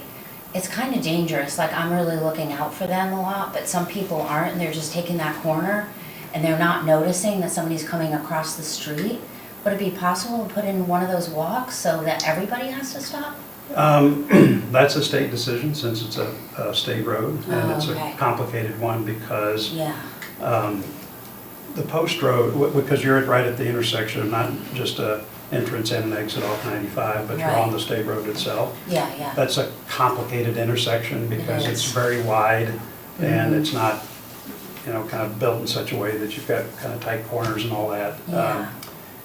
it's kind of dangerous. Like, I'm really looking out for them a lot, but some people aren't, and they're just taking that corner and they're not noticing that somebody's coming across the street. Would it be possible to put in one of those walks so that everybody has to stop? That's a state decision, since it's a state road, and it's okay. a complicated one because Yeah. the post road, because you're right at the intersection of not just a entrance and an exit off 95, but you're on Right. the state road itself. Yeah, yeah. That's a complicated intersection because It it's is. very wide and it's not, kind of built in such a way that you've got kind of tight corners and all that. Yeah.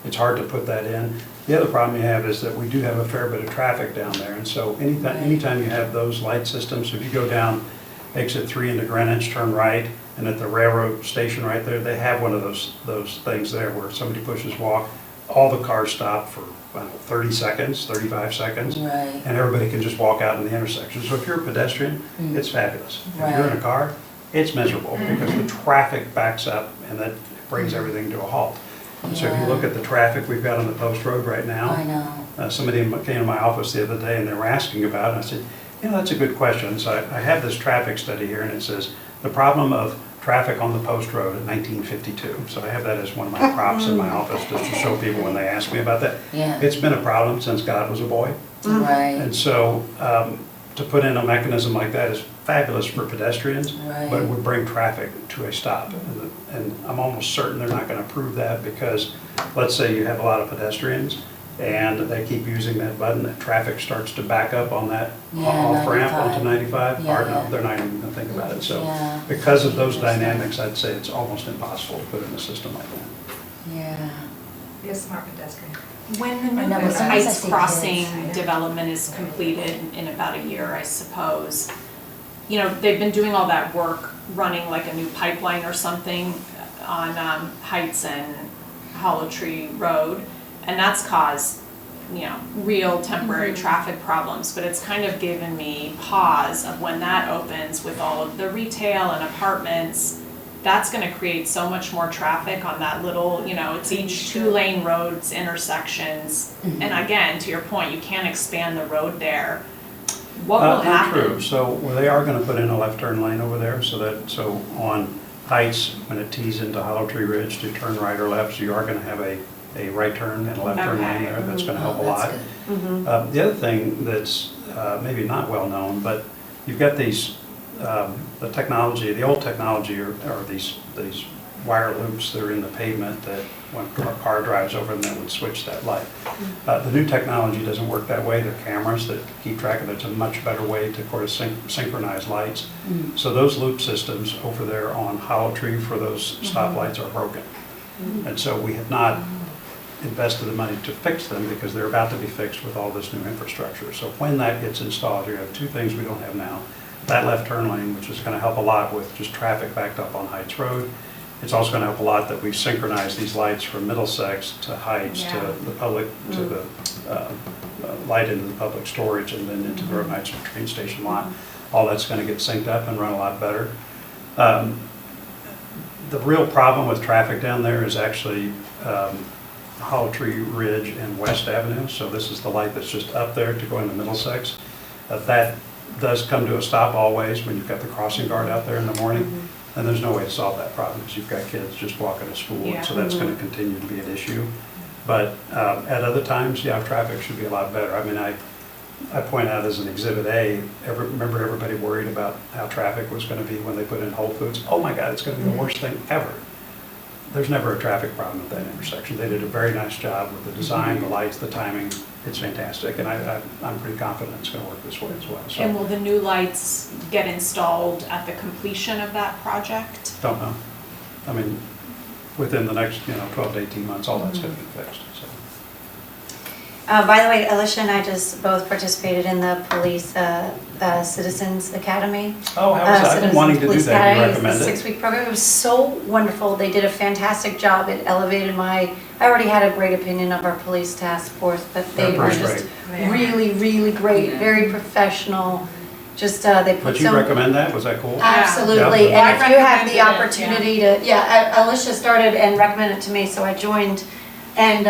It's hard to put that in. The other problem you have is that we do have a fair bit of traffic down there, and so anytime you have those light systems, if you go down exit 3 into Greenwich, turn right, and at the railroad station right there, they have one of those things there where somebody pushes walk, all the cars stop for 30 seconds, 35 seconds, Right. and everybody can just walk out in the intersection. So if you're a pedestrian, it's fabulous. If you're in Right. a car, it's miserable because the traffic backs up and that brings everything to a halt. So if you look at the traffic we've got on the post road right now, I know. somebody came to my office the other day and they were asking about it, and I said, that's a good question. So I have this traffic study here, and it says, the problem of traffic on the post road in 1952. So I have that as one of my props in my office, just to show people when they ask me about that. Yeah. It's been a problem since God was a boy. Right. And so to put in a mechanism like that is fabulous for pedestrians, Right. but it would bring traffic to a stop. And I'm almost certain they're not going to approve that because, let's say you have a lot of pedestrians and they keep using that button, that traffic starts to back up on that Yeah, off ramp 95. onto 95. Yeah, Or no, yeah. they're not even going to think about it. So Yeah. because of those dynamics, I'd say it's almost impossible to put in a system like that. Yeah. Be a smart pedestrian. When the I know, Newman but sometimes I Heights see Crossing kids. development is completed in about a year, I suppose, they've been doing all that work, running like a new pipeline or something on Heights and Hollow Tree Road, and that's caused, real temporary traffic problems, but it's kind of given me pause of when that opens with all of the retail and apartments. That's gonna create so much more traffic on that little, it's each 2-lane roads, intersections. And again, to your point, you can't expand the road there. What will Not happen? true. So they are going to put in a left turn lane over there, so on Heights, when it tees into Hollow Tree Ridge to turn right or left, so you are going to have a right turn and a left turn lane there. That's going to help a lot. The other thing that's maybe not well known, but you've got these, the technology, the old technology are these wire loops that are in the pavement that when a car drives over them, that would switch that light. The new technology doesn't work that way. They're cameras that keep track of it. It's a much better way to, of course, synchronize lights. So those loop systems over there on Hollow Tree for those stoplights are broken. And so we have not invested the money to fix them because they're about to be fixed with all this new infrastructure. So when that gets installed, you have two things we don't have now. That left turn lane, which is going to help a lot with just traffic backed up on Heights Road. It's also going to help a lot that we synchronize these lights from Middlesex to Heights to the public, to the light into the public storage and then into the Heights train station lot. All that's going to get synced up and run a lot better. the real problem with traffic down there is actually Hollow Tree Ridge and West Avenue. So this is the light that's just up there to go into Middlesex. That does come to a stop always when you've got the crossing guard out there in the morning. And there's no way to solve that problem because you've got kids just walking to school. Yeah. So that's going to continue to be an issue. But at other times, yeah, traffic should be a lot better. I mean, I point out as an Exhibit A, remember everybody worried about how traffic was going to be when they put in Whole Foods? Oh my God, it's going to be the worst thing ever. There's never a traffic problem at that intersection. They did a very nice job with the design, the lights, the timing. It's fantastic, and I'm pretty confident it's going to work this way as well. So, And will the new lights get installed at the completion of that project? don't know. I mean, within the next 12 to 18 months, all that's going to be fixed. So. By the way, Alicia and I just both participated in the Police Citizens Academy. Oh, how was that? I've been wanting to do that. You recommend it? It's a 6-week program. It was so wonderful. They did a fantastic job. It elevated I already had a great opinion of our police task force, but they They're were pretty just great. really, really great, very professional. Just, they put But you some. recommend that? Was that cool? Absolutely, Yeah. and if you have the I recommended it, opportunity to, Alicia started and recommended it to me, so I joined, and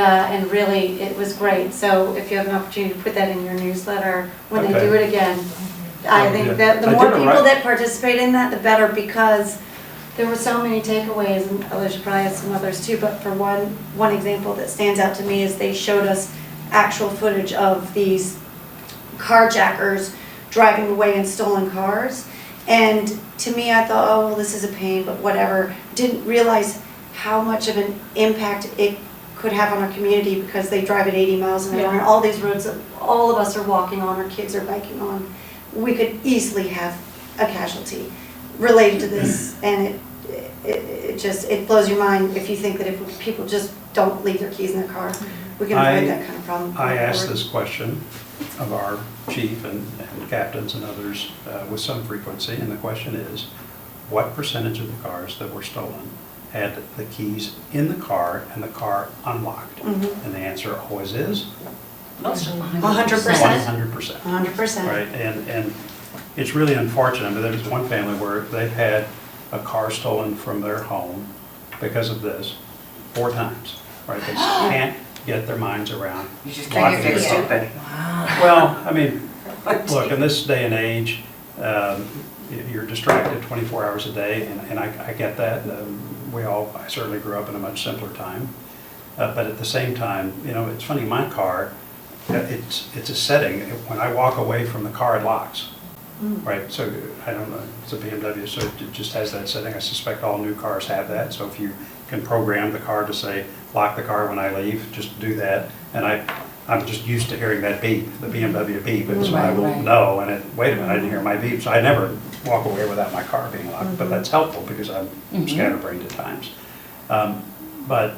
really, it was great. So if you have an opportunity to put that in your newsletter, when they Okay. do it again, I think that the I more did it people right. that participate in that, the better, because there were so many takeaways, and Alicia probably has some others too, but for one example that stands out to me is they showed us actual footage of these carjackers driving away in stolen cars. And to me, I thought, oh, well, this is a pain, but whatever. Didn't realize how much of an impact it could have on our community because they drive at 80 miles an hour. And all these roads that all of us are walking on, our kids are biking on, we could easily have a casualty related to this. And it blows your mind if you think that if people just don't leave their keys in their car, we can avoid that kind of problem. I asked forward. this question of our chief and captains and others with some frequency, and the question is, what percentage of the cars that were stolen had the keys in the car and the car unlocked? And the answer always is 100%. 100%. 100%. Right, and it's really unfortunate, but there's one family where they've had a car stolen from their home because of this 4 times, right? They just can't get their minds around. You just locking think you're the car. stupid. Well, I mean, look, in this day and age, you're distracted 24 hours a day, and I get that. I certainly grew up in a much simpler time. But at the same time, it's funny, my car, it's a setting. When I walk away from the car, it locks. Right, so I don't know, it's a BMW, so it just has that setting. I suspect all new cars have that. So if you can program the car to say, lock the car when I leave, just do that. And I'm just used to hearing that beep, the BMW beep, and so I will know, and wait a minute, I didn't hear my beep. So I never walk away without my car being locked, but that's helpful because I'm scatterbrained at times. But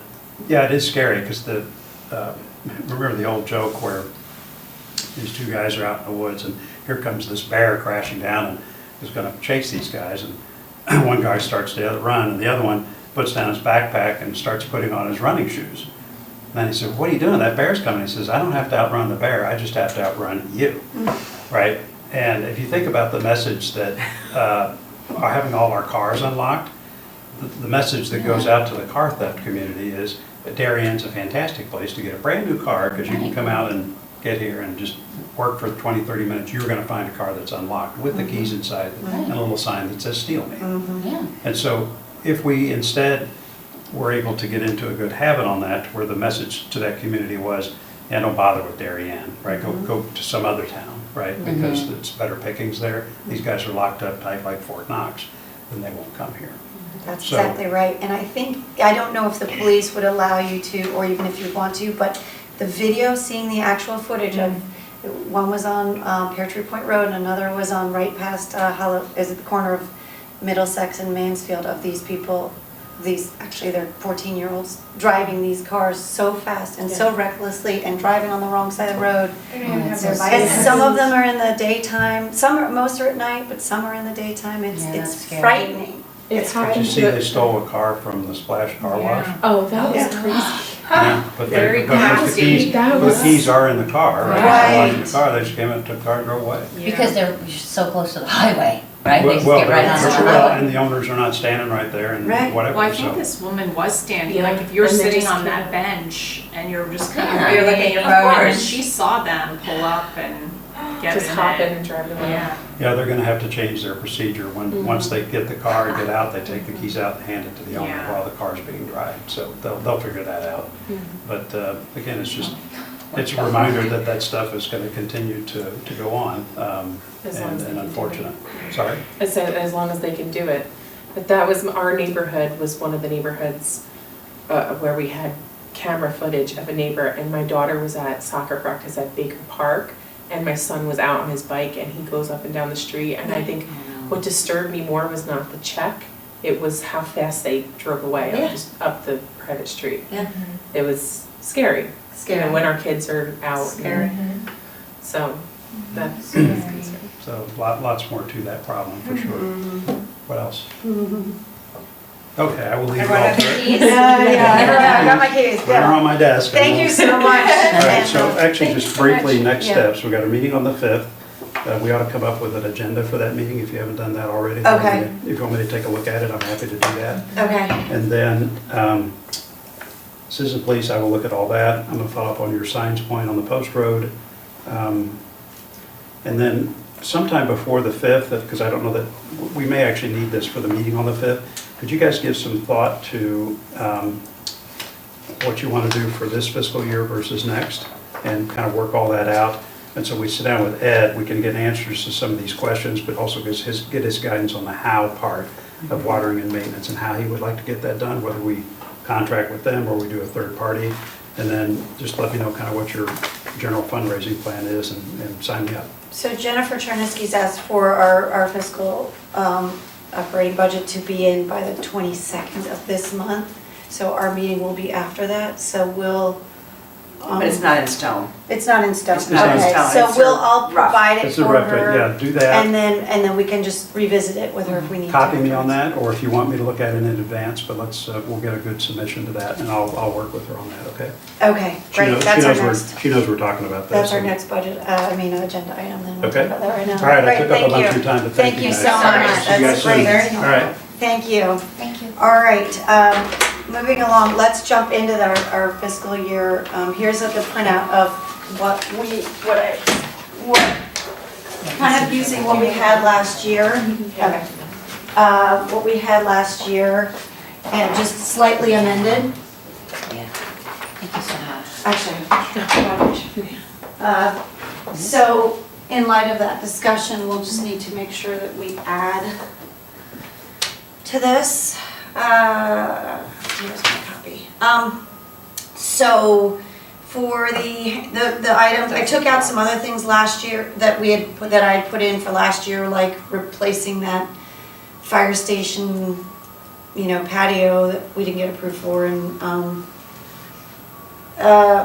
yeah, it is scary because remember the old joke where these 2 guys are out in the woods and here comes this bear crashing down and is going to chase these guys, and one guy starts to run and the other one puts down his backpack and starts putting on his running shoes. And then he said, what are you doing? That bear's coming. He says, I don't have to outrun the bear, I just have to outrun you. Right? And if you think about the message that having all our cars unlocked, the message that goes out to the car theft community is that Darien's a fantastic place to get a brand new car because you can come out and get here and just work for 20, 30 minutes. You're going to find a car that's unlocked with the keys inside and a little sign that says steal me. And so if we instead were able to get into a good habit on that, where the message to that community was, yeah, don't bother with Darien, right? Go to some other town, right? Because it's better pickings there. These guys are locked up tight like Fort Knox, then they won't come here. That's exactly right. And I don't know if the police would allow you to, or even if you want to, but the video, seeing the actual footage of, one was on Pear Tree Point Road and another was on right past is at the corner of Middlesex and Mansfield, of these people, they're 14-year-olds driving these cars so fast and so recklessly and driving on the wrong side of the road. have And their some of them are in the daytime, most are at night, but some are in the daytime. It's scary. frightening. It's Did you see they stole a car from the Splash Car Wash? Oh, that was Yeah. crazy. Yeah, but Very but the nasty. keys, That the was- keys are in the car, right? Right. They locked the car, they just came in, took the car and drove away. Because they're so close to the highway. right? They just Well, get right on the well, road. and the owners are not standing right there and Right. whatever, Well, I think so. this woman was standing, Yeah, like if you're and they sitting just on that came. bench and you're just kind Yeah, of. you're looking at your Of phone course, and- she saw them pull up and get in Just hop in it. and drive away. Yeah. Yeah, they're gonna have to change their procedure. Once they get the car and get out, they take the keys out and hand it to the owner Yeah. while the car's being driven. So they'll figure that out. But again, it's a reminder that that stuff is gonna continue to go on. As long as they And can do it. unfortunate. Sorry? I said, as long as they can do it. But that was, our neighborhood was one of the neighborhoods where we had camera footage of a neighbor, and my daughter was at soccer practice at Baker Park, and my son was out on his bike, and he goes up and down the street, and I think what disturbed me more was not the check, it was how fast they drove away Yeah. up the private street. Yeah. It was scary, you Scary. know, when our kids are out. Scary. So, that's concerning. So lots more to that problem, for sure. Mm-hmm. What else? Okay, I will leave it Everyone all have to their it. keys? I got my keys, They're on my desk. Thank you so much. All right, so actually, just briefly, next Yeah. steps, we got a meeting on the 5th. We ought to come up with an agenda for that meeting if you haven't done that already. Okay. If you want me to take a look at it, I'm happy to do that. Okay, And then, citizen police, I will look at all that. I'm gonna follow up on your signs point on the post road. And then sometime before the 5th, because I don't know that, we may actually need this for the meeting on the 5th. Could you guys give some thought to what you want to do for this fiscal year versus next? And kind of work all that out? And so we sit down with Ed, we can get answers to some of these questions, but also get his guidance on the how part of watering and maintenance and how he would like to get that done, whether we contract with them or we do a third party. And then just let me know kind of what your general fundraising plan is and sign me up. so Jennifer Chernitzky's asked for our fiscal operating budget to be in by the 22nd of this month. So our meeting will be after that, so we'll. But it's not in stone. It's not in stone, It's not in okay, stone, so it's we'll, a I'll rough. provide it It's a for rough, her. yeah, do that. And then we can just revisit it with her if we need to. Copy me on that, or if you want me to look at it in advance, but we'll get a good submission to that, and I'll work with her on that, okay? Okay, She great, knows- that's she our knows we're- next, She knows we're talking about this. that's our next budget, agenda item, then we'll talk Okay. about that right now. All right, I Great, took up a thank bunch you. of your time, but Thank thank you you so guys. much, See you guys that's soon. great. All right. Thank you. Thank you. All right, moving along, let's jump into our fiscal year. Here's the printout of what kind of using what we had last year. Okay. What we had last year and just slightly amended. Yeah. Thank you so much. Actually. So in light of that discussion, we'll just need to make sure that we add to this. Here's my copy. So for the items, I took out some other things last year that I had put in for last year, like replacing that fire station, patio that we didn't get approved for, and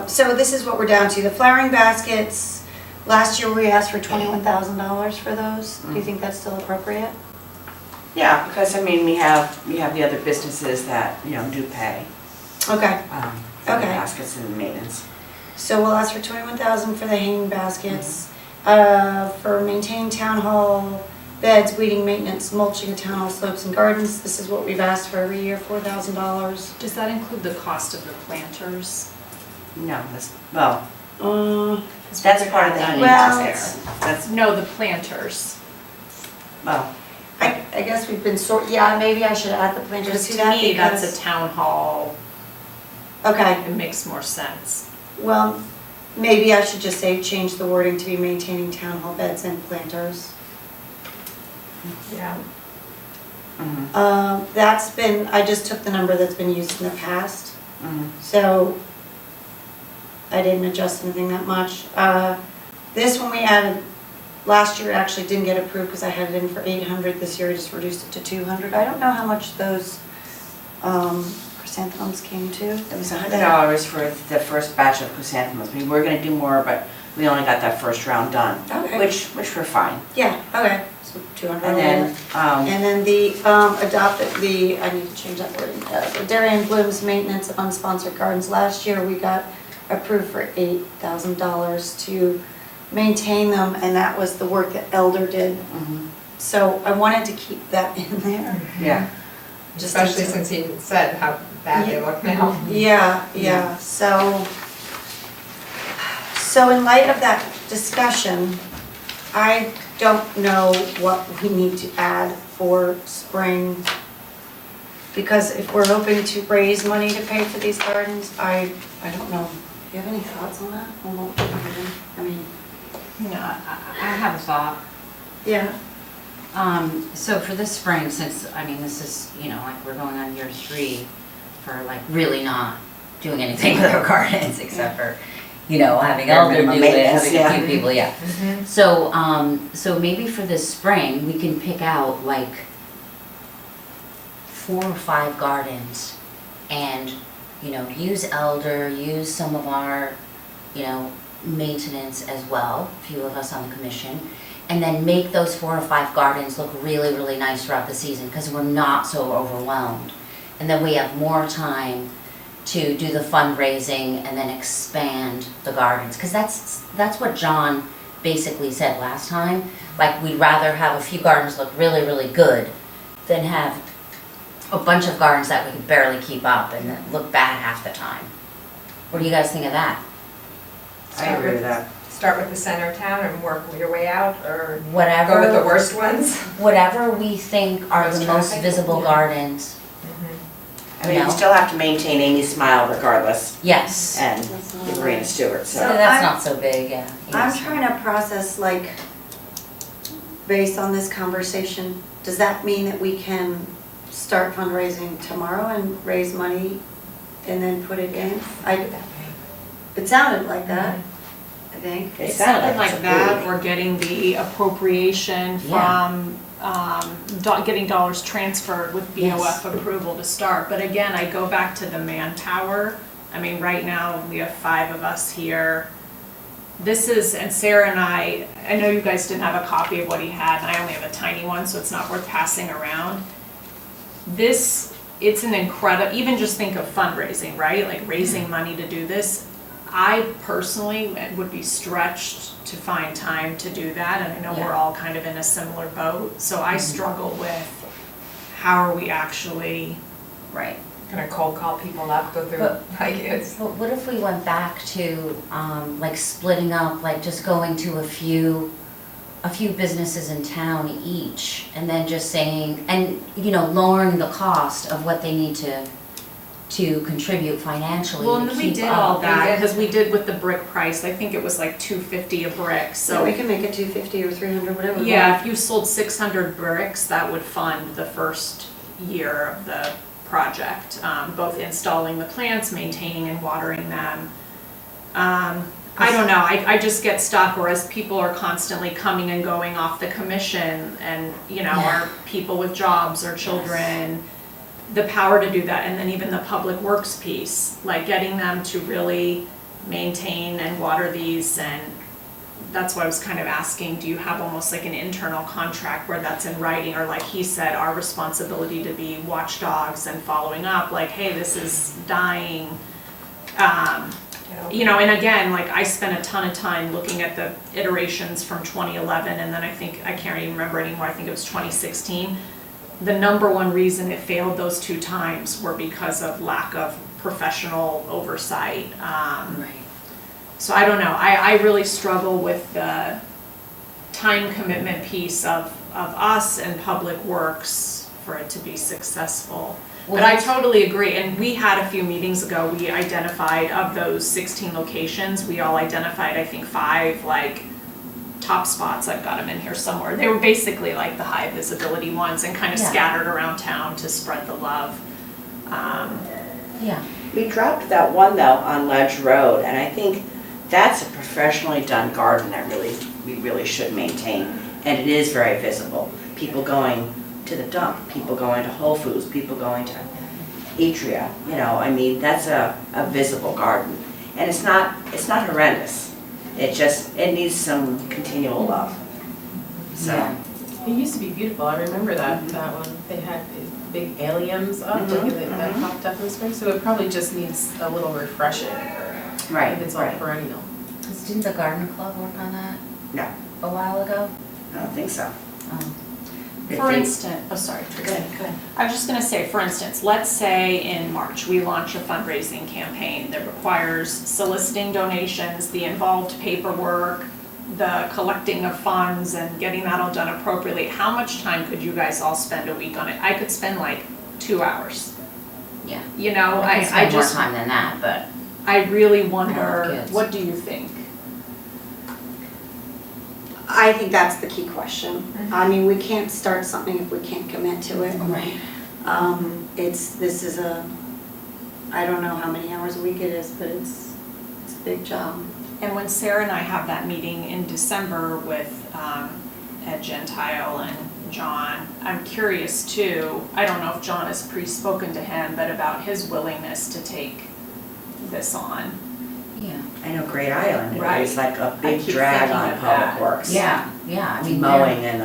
so this is what we're down to. The flowering baskets, last year we asked for $21,000 for those. Do you think that's still appropriate? Yeah, because we have the other businesses that, do pay Okay, for the Okay. baskets and the maintenance. so we'll ask for $21,000 for the hanging baskets, for maintaining town hall beds, weeding, maintenance, mulching of town hall slopes and gardens. This is what we've asked for every year, $4,000. Does that include the cost of the planters? No, that's part of the hanging Well, baskets. That's, No, the planters. well, I guess we've been yeah, maybe I should add the planters Just to to that me, that's because. a town hall, Okay, it makes more sense. well, maybe I should just change the wording to be maintaining town hall beds and planters. Yeah. mhm, I just took the number that's been used in the past, mhm. so I didn't adjust anything that much. This one we added, last year actually didn't get approved because I had it in for 800, this year I just reduced it to 200. I don't know how much those chrysanthemums came to. It was $100 for the first batch of chrysanthemums. We were gonna do more, but we only got that first round done, Okay. which we're fine. Yeah, okay, so 200. And then, And then the I need to change that wording. The Darien Bloom's maintenance of unsponsored gardens, last year we got approved for $8,000 to maintain them, and that was the work that Elder did. mhm. So I wanted to keep that in there. Yeah. Just Especially to- since he said how bad they look now. Yeah, so in light of that discussion, I don't know what we need to add for spring. Because if we're hoping to raise money to pay for these gardens, I don't know. Do you have any thoughts on that? On what we're doing? I mean, I have a thought. yeah, So for this spring, since, I mean, this is, like we're going on year 3 for like really not doing anything with our gardens except for, having Bare elder minimum do it, maintenance, having a yeah. few people, yeah. Mhm. So maybe for this spring, we can pick out like 4 or 5 gardens and, use elder, use some of our, maintenance as well, a few of us on the commission, and then make those 4 or 5 gardens look really, really nice throughout the season because we're not so overwhelmed. And then we have more time to do the fundraising and then expand the gardens. Because that's what John basically said last time. Like, we'd rather have a few gardens look really, really good than have a bunch of gardens that we could barely keep up and that look bad half the time. What do you guys think of that? I agree with that. Start with the center of town and work your way out, or Whatever. go with the worst ones? Whatever we think are Most the most traffic? visible Yeah. gardens. I mean, you No. still have to maintain Amy's Smile regardless, Yes. and the Marina Stewart, So so. that's I'm- not so big, yeah. I'm Yes. trying to process, like, based on this conversation, does that mean that we can start fundraising tomorrow and raise money and then put it in? It sounded like that, I think. It It's sounded something like like it's that, approved. or getting the appropriation Yeah. from, getting dollars transferred with Yes. BOF approval to start. But again, I go back to the manpower. I mean, right now, we have 5 of us here. This is, and Sarah and I know you guys didn't have a copy of what he had, and I only have a tiny one, so it's not worth passing around. It's an incredible, even just think of fundraising, right? Like raising money to do this. I personally would be stretched to find time to do that, and I know we're Yeah. all kind of in a similar boat. So I struggle with how are we actually, Right. Gonna cold call people up, go through, But- like, it's, But what if we went back to, like splitting up, like just going to a few businesses in town each, and then just saying, and, lowering the cost of what they need to contribute financially well, to and then we keep did up. all that, did. because we did with the brick price, I think it was like $250 a brick, So so. we can make it 250 or 300, whatever. we Yeah, want. if you sold 600 bricks, that would fund the first year of the project, both installing the plants, maintaining and watering them. I don't know, I just get stuck, whereas people are constantly coming and going off the commission and, our people with jobs or children, the power to do that, and then even the public works piece, like getting them to really maintain and water these, and that's why I was kind of asking, do you have almost like an internal contract where that's in writing, or like he said, our responsibility to be watchdogs and following up, like, hey, this is dying. And again, like I spent a ton of time looking at the iterations from 2011, and then I can't even remember anymore, I think it was 2016. The number one reason it failed those 2 times were because of lack of professional oversight. Right. So I don't know, I really struggle with the time commitment piece of us and Public Works for it to be successful. But I totally agree, and we had a few meetings ago, we identified of those 16 locations, we all identified, I think, 5 like top spots, I've got them in here somewhere. They were basically like the high visibility ones and kind of Yeah. scattered around town to spread the love. Yeah. We dropped that one though on Ledge Road, and I think that's a professionally done garden that we really should maintain. And it is very visible. People going to the dump, people going to Whole Foods, people going to Atria, that's a visible garden. And it's not horrendous. It needs some continual love. So, Yeah. It used to be beautiful, I remember that one. They had these big alliums up, that popped up in the spring, so it probably just needs a little refreshing, right, if it's all right. perennial. Didn't the garden club work on that No, a while ago? I don't think so. Um, For instance, oh, sorry. Good. I was just gonna say, for instance, let's say in March, we launch a fundraising campaign that requires soliciting donations, the involved paperwork, the collecting of funds and getting that all done appropriately. How much time could you guys all spend a week on it? I could spend like 2 hours. Yeah. You know, I I spend more just, time than that, but I really I have wonder, kids. what do you think? I think that's the key question. I mean, we can't start something if we can't commit to it. right. This is I don't know how many hours a week it is, but it's a big job. And when Sarah and I have that meeting in December with Ed Gentile and John, I'm curious too, I don't know if John has pre-spoken to him, but about his willingness to take this on. Yeah. I know Great Island, it Right. was like a I big keep drag thinking on of Public that. Works. Yeah, I mean, Mowing and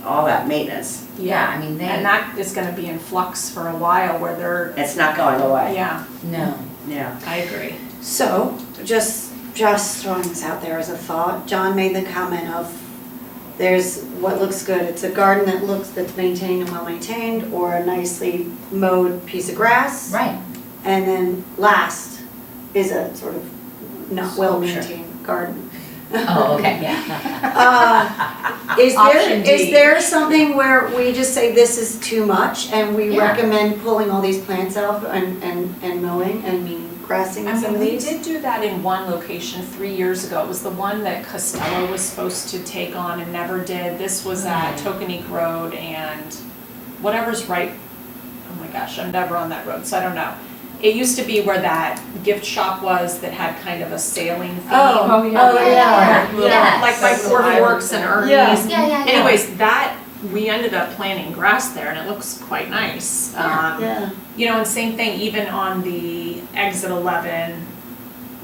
all that maintenance. Yeah, I mean, And that is gonna be in flux for a while where they're, It's not going away. yeah, no. Yeah. I agree. So, just throwing this out there as a thought, John made the comment of, there's what looks good, it's a garden that's maintained and well maintained, or a nicely mowed piece of grass. Right. And then last is a sort of not well maintained garden. Oh, okay, yeah. Option D. Is there something where we just say this is too much and we Yeah. recommend pulling all these plants out and mowing and grassing I some mean, of we these? did do that in one location 3 years ago. It was the one that Costello was supposed to take on and never did. This was at Tokenique Road and whatever's right, oh my gosh, I'm never on that road, so I don't know. It used to be where that gift shop was that had kind of a sailing theme. Oh, yeah. Yes. Like by Fort Works and Ernie's. Yeah. Anyways, that, we ended up planting grass there and it looks quite nice. Yeah. You know, and same thing, even on the exit 11,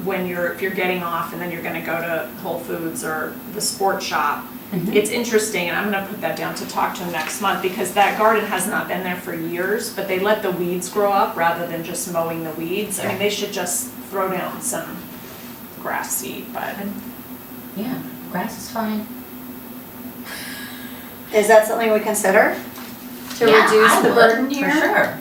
if you're getting off and then you're gonna go to Whole Foods or the sports shop, Mhm. it's interesting, and I'm gonna put that down to talk to him next month, because that garden has not been there for years, but they let the weeds grow up rather than just mowing the weeds. I mean, they should just throw down some grass seed, but. Yeah, grass is fine. Is that something we consider? To Yeah, reduce I the would, burden here? For sure.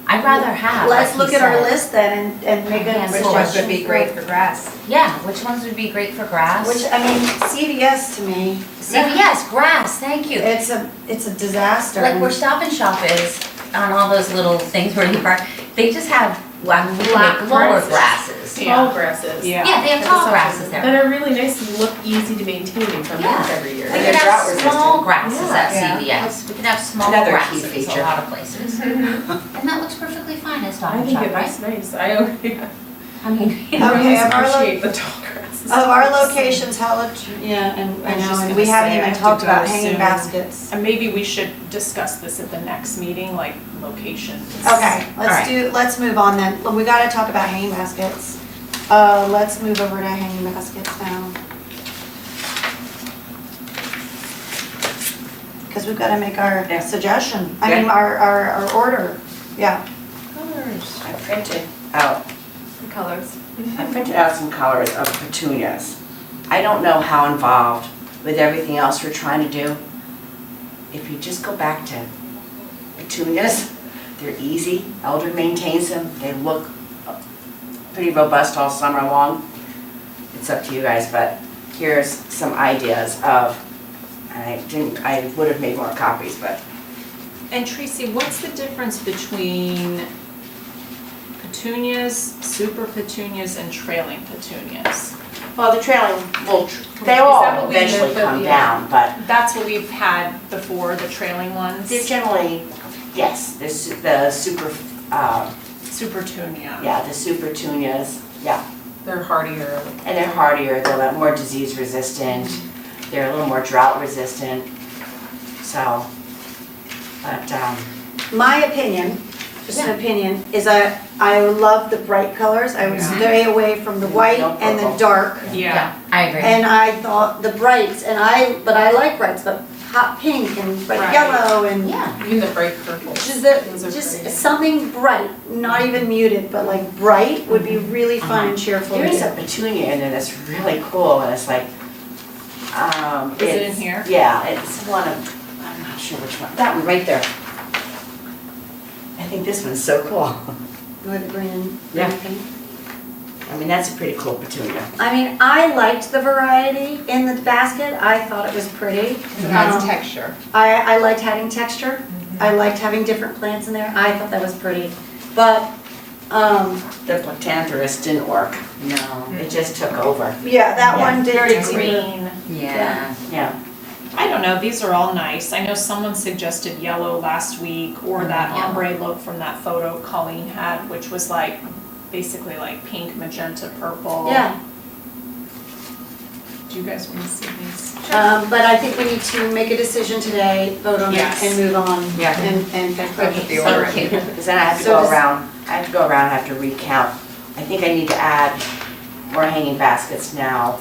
I'd rather have, Let's like look you at our said. list then and make a Yeah, Which selection. ones would be great for grass? Yeah, which ones would be great for grass? Which, I mean, CVS to me, CVS, grass, thank you. it's a disaster. Like where Stop and Shop is, on all those little things where you park, they just have, well, we make lower grasses. Tall grasses. Yeah. Yeah, they have tall grasses That there. are really nice and look easy to maintain and come back Yeah. every year. We And could they're drought have small resistant. grasses at Yeah. CVS, we could have small Another key grasses a feature. lot of places. And that looks perfectly fine at Stop I and think Shop, it right? looks nice. I mean, Okay, of our appreciate the tall grasses. Of our locations, yeah, and I I was know, just and gonna we say, haven't I even have to talked go about hanging soon. baskets. And maybe we should discuss this at the next meeting, like locations. Okay, Alright. let's move on then. We gotta talk about hanging baskets. Let's move over to hanging baskets now. Because we've gotta make our Yeah. suggestion, I Yeah. mean, our order, yeah. I printed out some colors of petunias. I don't know how involved with everything else we're trying to do. If you just go back to petunias, they're easy, Eldred maintains them, they look pretty robust all summer long. It's up to you guys, but here's some ideas of, I would have made more copies, but And Tracy, what's the difference between petunias, super petunias, and trailing petunias? well, the trailing will, they Is that all what we eventually did? come Yeah. down, but That's what we've had before, the trailing ones? they're generally, yes, there's the super, Supertunia. yeah, the super petunias, yeah. They're hardier. And they're hardier, they're more disease resistant, they're a little more drought resistant, so, but, My opinion, just an opinion, is I love the bright colors. I would Yeah. stay away from the white No and the purple. dark. Yeah. I agree. And I thought the brights, but I like brights, but hot pink and bright Right. yellow and Yeah, Even the bright purple. just, Those are just pretty. something bright, not even muted, but like bright would be really fun and cheerful. there to is do. a petunia in there that's really cool, and it's like, Is it in it's- here? Yeah, it's one of, I'm not sure which one, that one right there. I think this one's so cool. With the green. Yeah. pink. I mean, that's a pretty cool petunia. I mean, I liked the variety in the basket. I thought it was pretty. It adds texture. I liked having texture. I liked having different plants in there. I thought that was pretty. But, The Platanthus didn't work. No. It just took over. yeah, that Yeah. one Very didn't. green. Yeah. Yeah. I don't know, these are all nice. I know someone suggested yellow last week, or that Yeah. ombre look from that photo Colleen had, which was like, basically like pink, magenta, purple. Yeah. Do you guys want to see these? But I think we need to make a decision today, vote on it, Yes. and move on. Yeah. And Put the order in. Because then I have to So go does- around, I have to go around, I have to recount. I think I need to add more hanging baskets now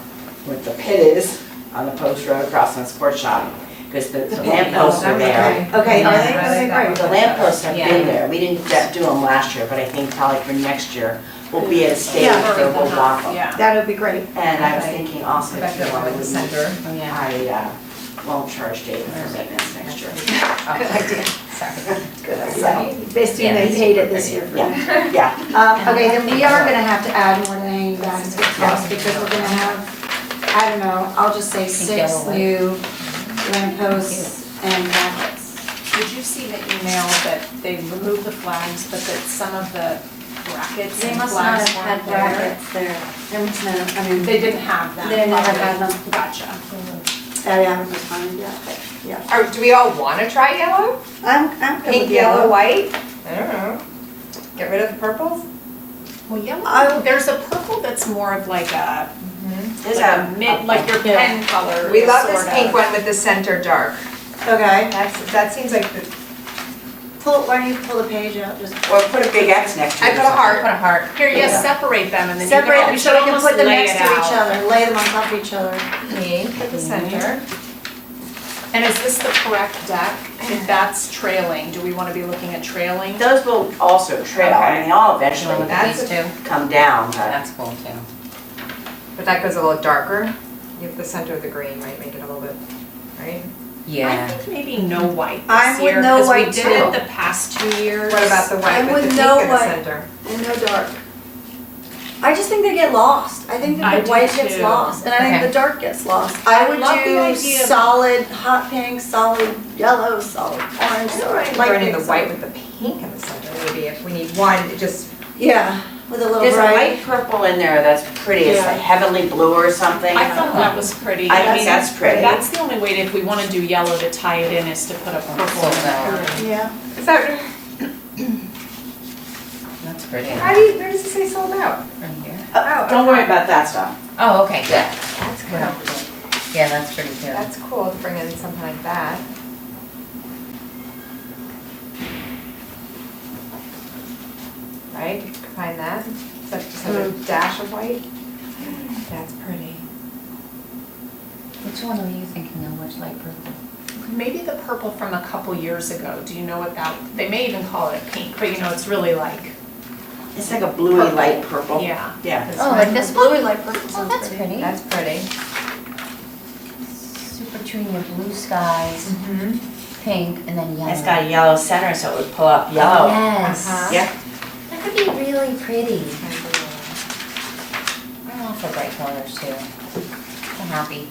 with the pit is on the post road across from the sports shop. Because the lamp posts are there. Okay, are they? Yeah. Okay, great. The lamp posts have Yeah. been there. We didn't do them last year, but I think probably for next year, we'll be at a stage Yeah. where we'll walk them. Yeah. That would be great. And I was Okay. thinking also, Back too, to while like we the meet, center. Oh, yeah. I won't charge David for maintenance next year. Good idea. Sorry. Good idea. Basically, they paid it this year. Yeah, yeah. Okay, then we are gonna have to add more than hanging basket costs because we're gonna have, I don't know, I'll just say 6 yellow, new lampposts and brackets. Did you see the email that they removed the flags, but that some of the brackets They and must not flags have had weren't there? brackets there. There must not, I mean, They didn't have them. They never had them. Gotcha. I haven't responded yet, but, yeah. Do we all want to try yellow? I'm good Pink, with yellow, yellow. white? I don't know. Get rid of the purples? Well, yellow, I- there's a purple that's more of like a, There's like a mid, like your Yeah. pen color. We love this sort of. pink one with the center dark. Okay, That seems like the, why don't you pull the page out, just Or put a big X next to it. I or put a something. heart. Put a heart. Here, Yeah. yes, separate them and then you separate can, them you so should we can almost put them lay next it to each out. other, lay them on top of each other. pink at the center. And is this the correct deck? If that's trailing, do we want to be looking at trailing? Those will also trail, I mean, they all Look eventually at That's these two. come down, but That's cool too. But that goes a little darker. You have the center of the green might make it a little bit, right? I Yeah. think maybe no white I'm this with year, no because we white did too. it the past 2 years. What about the white I'm with the with pink no in the white. center? And no dark. I just think they get lost. I think I that the do white gets too. lost, and I think Okay. the dark gets lost. I would love the do idea of- solid hot pink, solid yellow, solid orange, I don't solid mind light burning pink. the white with the pink in the center, maybe if we need one, it just, Yeah, with a little there's a bright. light purple in there that's pretty, it's like heavenly blue or something. I thought that was pretty. I think mean, that's pretty. That's the only way, if we want to do yellow to tie it in, is to put a purple in there. Yeah. is that, That's pretty. where does it say sold out? Right here. Don't worry about that stuff. Oh, okay, good. That's good. Yeah, that's pretty too. That's cool to bring in something like that. Right, you can find that, so that just has a dash of white. That's pretty. Which one are you thinking of? Which light purple? Maybe the purple from a couple years ago. Do you know what that, they may even call it a pink, but you know, it's really like, It's like a bluey light purple. yeah. Yeah. Oh, like this one? Bluey light purple Oh, sounds that's pretty. pretty. That's pretty. Super between your blue skies, pink, and then yellow. It's got a yellow center, so it would pull up yellow. Yes. Uh-huh. Yeah. That could be really pretty. I'm all for bright colors too. I'm happy.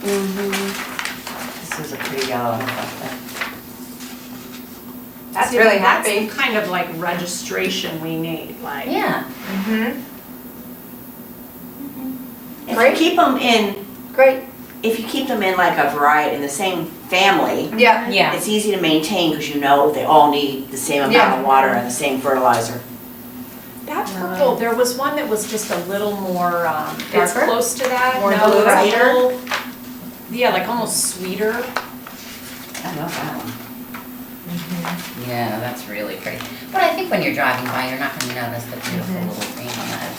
This is a pretty yellow. I like that. That's See, really That's happy. the kind of like registration we need, like. Yeah. Mm-hmm. If you keep them in, Great. if you keep them in like a variety, in the same family, Yeah. Yeah. it's easy to maintain because you know they all need the same amount of water and the same fertilizer. That purple, there was one that was just a little more, it's Darker? close to that. More No, blue, it's a lighter? little- Yeah, like almost sweeter. I love that one. Yeah, that's really pretty. But I think when you're driving by, you're not gonna notice the beautiful little green on that.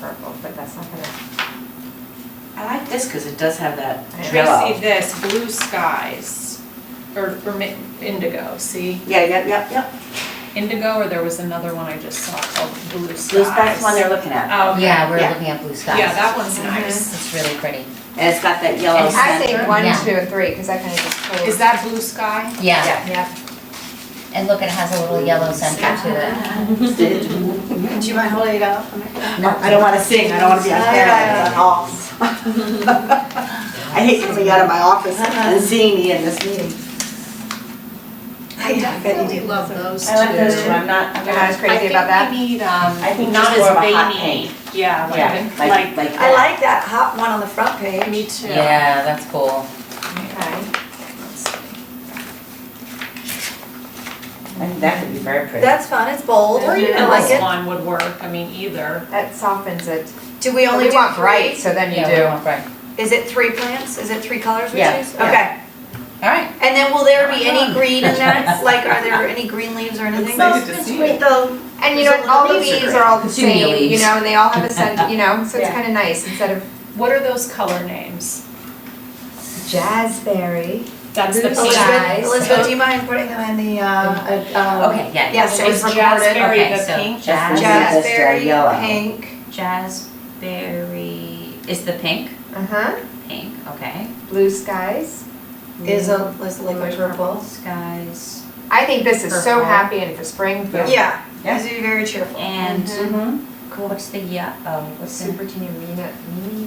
Purple, but that's not gonna. I like this because it does have that Tracy, yellow. this, blue skies, or indigo, see? Yeah, yep, yep, yep. Indigo, or there was another one I just saw called Blue Skies? Blue Sky's the one they're looking at. Oh, okay. Yeah, we're Yeah. looking at blue skies. Yeah, that one's nice. It's really pretty. And it's got that yellow And I think center. 1, Yeah. 2, and 3, because that kind of just pulls. Is that Blue Sky? Yeah, Yep. and look, it has a little yellow center to it. Do you mind holding it up? No, I don't wanna sing, I don't wanna be on camera at all. I hate coming out of my office and seeing me in this meeting. I definitely love those two. I like those two, I'm not You're not as crazy about I that? think we need, I think not just more as of a hot veiny. pink. Yeah, Yeah, like I that. like that hot one on the front page. Me too. Yeah, that's cool. Okay. I think that could be very pretty. That's fun, it's bold. Or even I like this it. one would work, I mean, either. That softens it. Do we only We do want bright, three? so then you Yeah, we do. want bright. Is it 3 plants? Is it 3 colors we Yeah, choose? yeah. Okay. All right. And then will there be any green in that? Like, are there any green leaves or anything? It's sweet though. And you know, all the leaves are all the Too many same, you leaves. know, and they all have a scent, you know, so it's Yeah. kind of nice instead of What are those color names? jazzberry. That's the Blue pink. Sky. Elizabeth, do you mind putting them in the, Okay, yeah. Yes, So it's is recorded. Jazzberry Okay, the so pink? jazz- Jazzberry, yellow. pink, Jazzberry is the pink. Uh-huh. Pink. Okay. Blue skies. is liquid purple. Skies. I think this is so Purple. happy and for spring. for Yeah, Yeah. these would be very cheerful. And Mm-hmm. what's the what's the Super teeny mini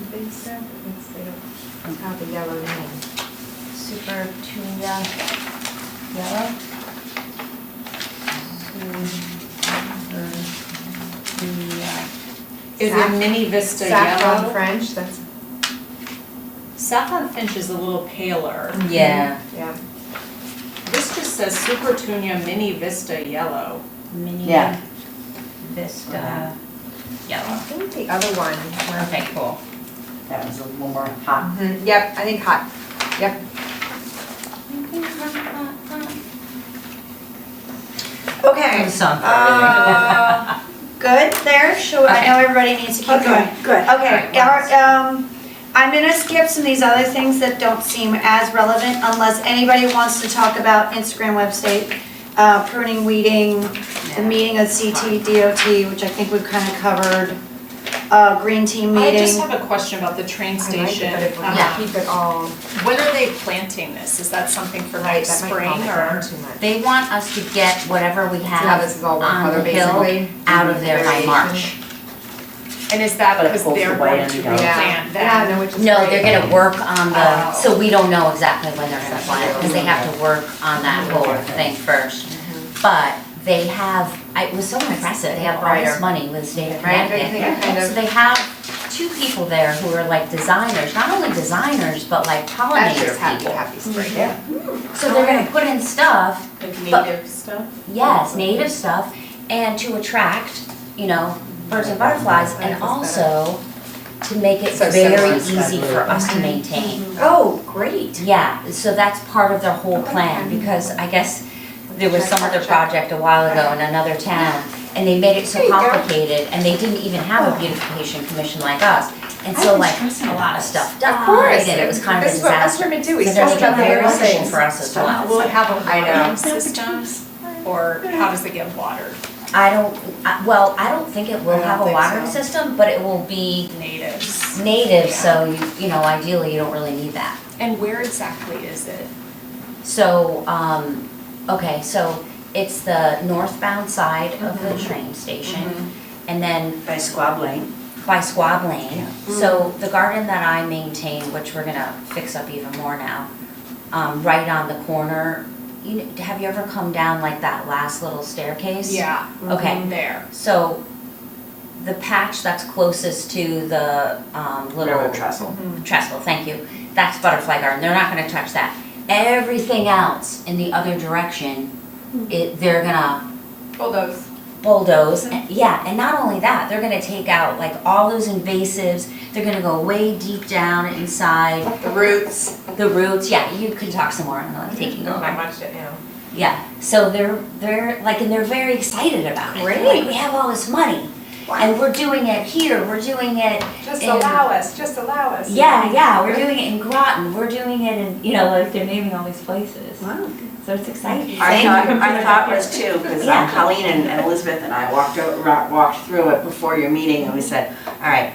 vista. It's not the yellow name. super tuya yellow? Super tuya. Is it Mini Vista Saffron Yellow? French, that's, Saffron Finch is a little paler. Yeah. yeah. This just says Super Tunia Mini Vista Yellow. Mini Yeah. Vista I yellow. think the other one. Okay, cool. That was a little more hot. Yep, I think hot. Yep. Okay. Song for everything. Good there, I know everybody needs to keep going. Good. Okay, I'm gonna skip some of these other things that don't seem as relevant unless anybody wants to talk about Instagram website, pruning, weeding, the meeting of CT, DOT, which I think we've kind of covered, green team I just meeting. have a question about the train I like station. it, but if we're Um, gonna keep it all, When are they planting this? Is that something for right, next that might spring calm it down or? too much. They want us to get whatever we So now have this is all one on color the hill basically. out of there by Variation. March. And is that But it because pulls they're the white going to and yellow. replant Yeah, that? no, which is No, great. they're gonna work on the, Oh. so we don't know exactly when they're gonna plant, because they have to work on that whole thing first. But they have, it was so impressive, they have all this Brighter. money with the state of Right, they Connecticut. kind So of, they have 2 people there who are like designers, not only designers, but like that's pollinator just happy, people. happy spring. Yeah. So they're gonna put in stuff, Like But- native stuff? yes, native stuff, and to attract, you know, birds and butterflies, and also to make it So very similar. easy for us to maintain. Oh, great. Yeah, so that's part of their whole plan, because I guess there was some other project a while ago in another town, and they made it so There you go. complicated, and they didn't even have a beautification commission like us. And so like, a lot of stuff died, Of course, and it was kind of a this is what us disaster. women do, we So still they're about making the very little efficient things. for us as well. Will it have a I know. watering system? Or how does it get watered? I don't think it will I don't have a think watering so. system, but it will be Natives. native, so you know, ideally you don't really need that. And where exactly is it? So, okay, so it's the northbound side of the train station, and then By Squab Lane. by Squab Lane. So the garden that I maintain, which we're gonna fix up even more now, right on the corner, have you ever come down like that last little staircase? Yeah. Okay. There. So the patch that's closest to the little Railroad trestle. trestle, thank you, that's butterfly garden, they're not gonna touch that. Everything else in the other direction, they're gonna bulldoze, yeah, and not only that, they're gonna take out like all those invasives, they're gonna go way deep down inside, The roots. the roots, yeah, you can talk some more, I'm like taking Not over. much, you know. Yeah, so they're like, and they're very excited about it. They're Great. like, we have all this money. And we're doing it here, we're doing it Just in- allow us, just allow us. Yeah, we're doing it in Groton, we're doing it in, like they're naming all these places. Wow. So it's exciting. Our thought was too, because Yeah. Colleen and Elizabeth and I walked through it before your meeting, and we said, all right,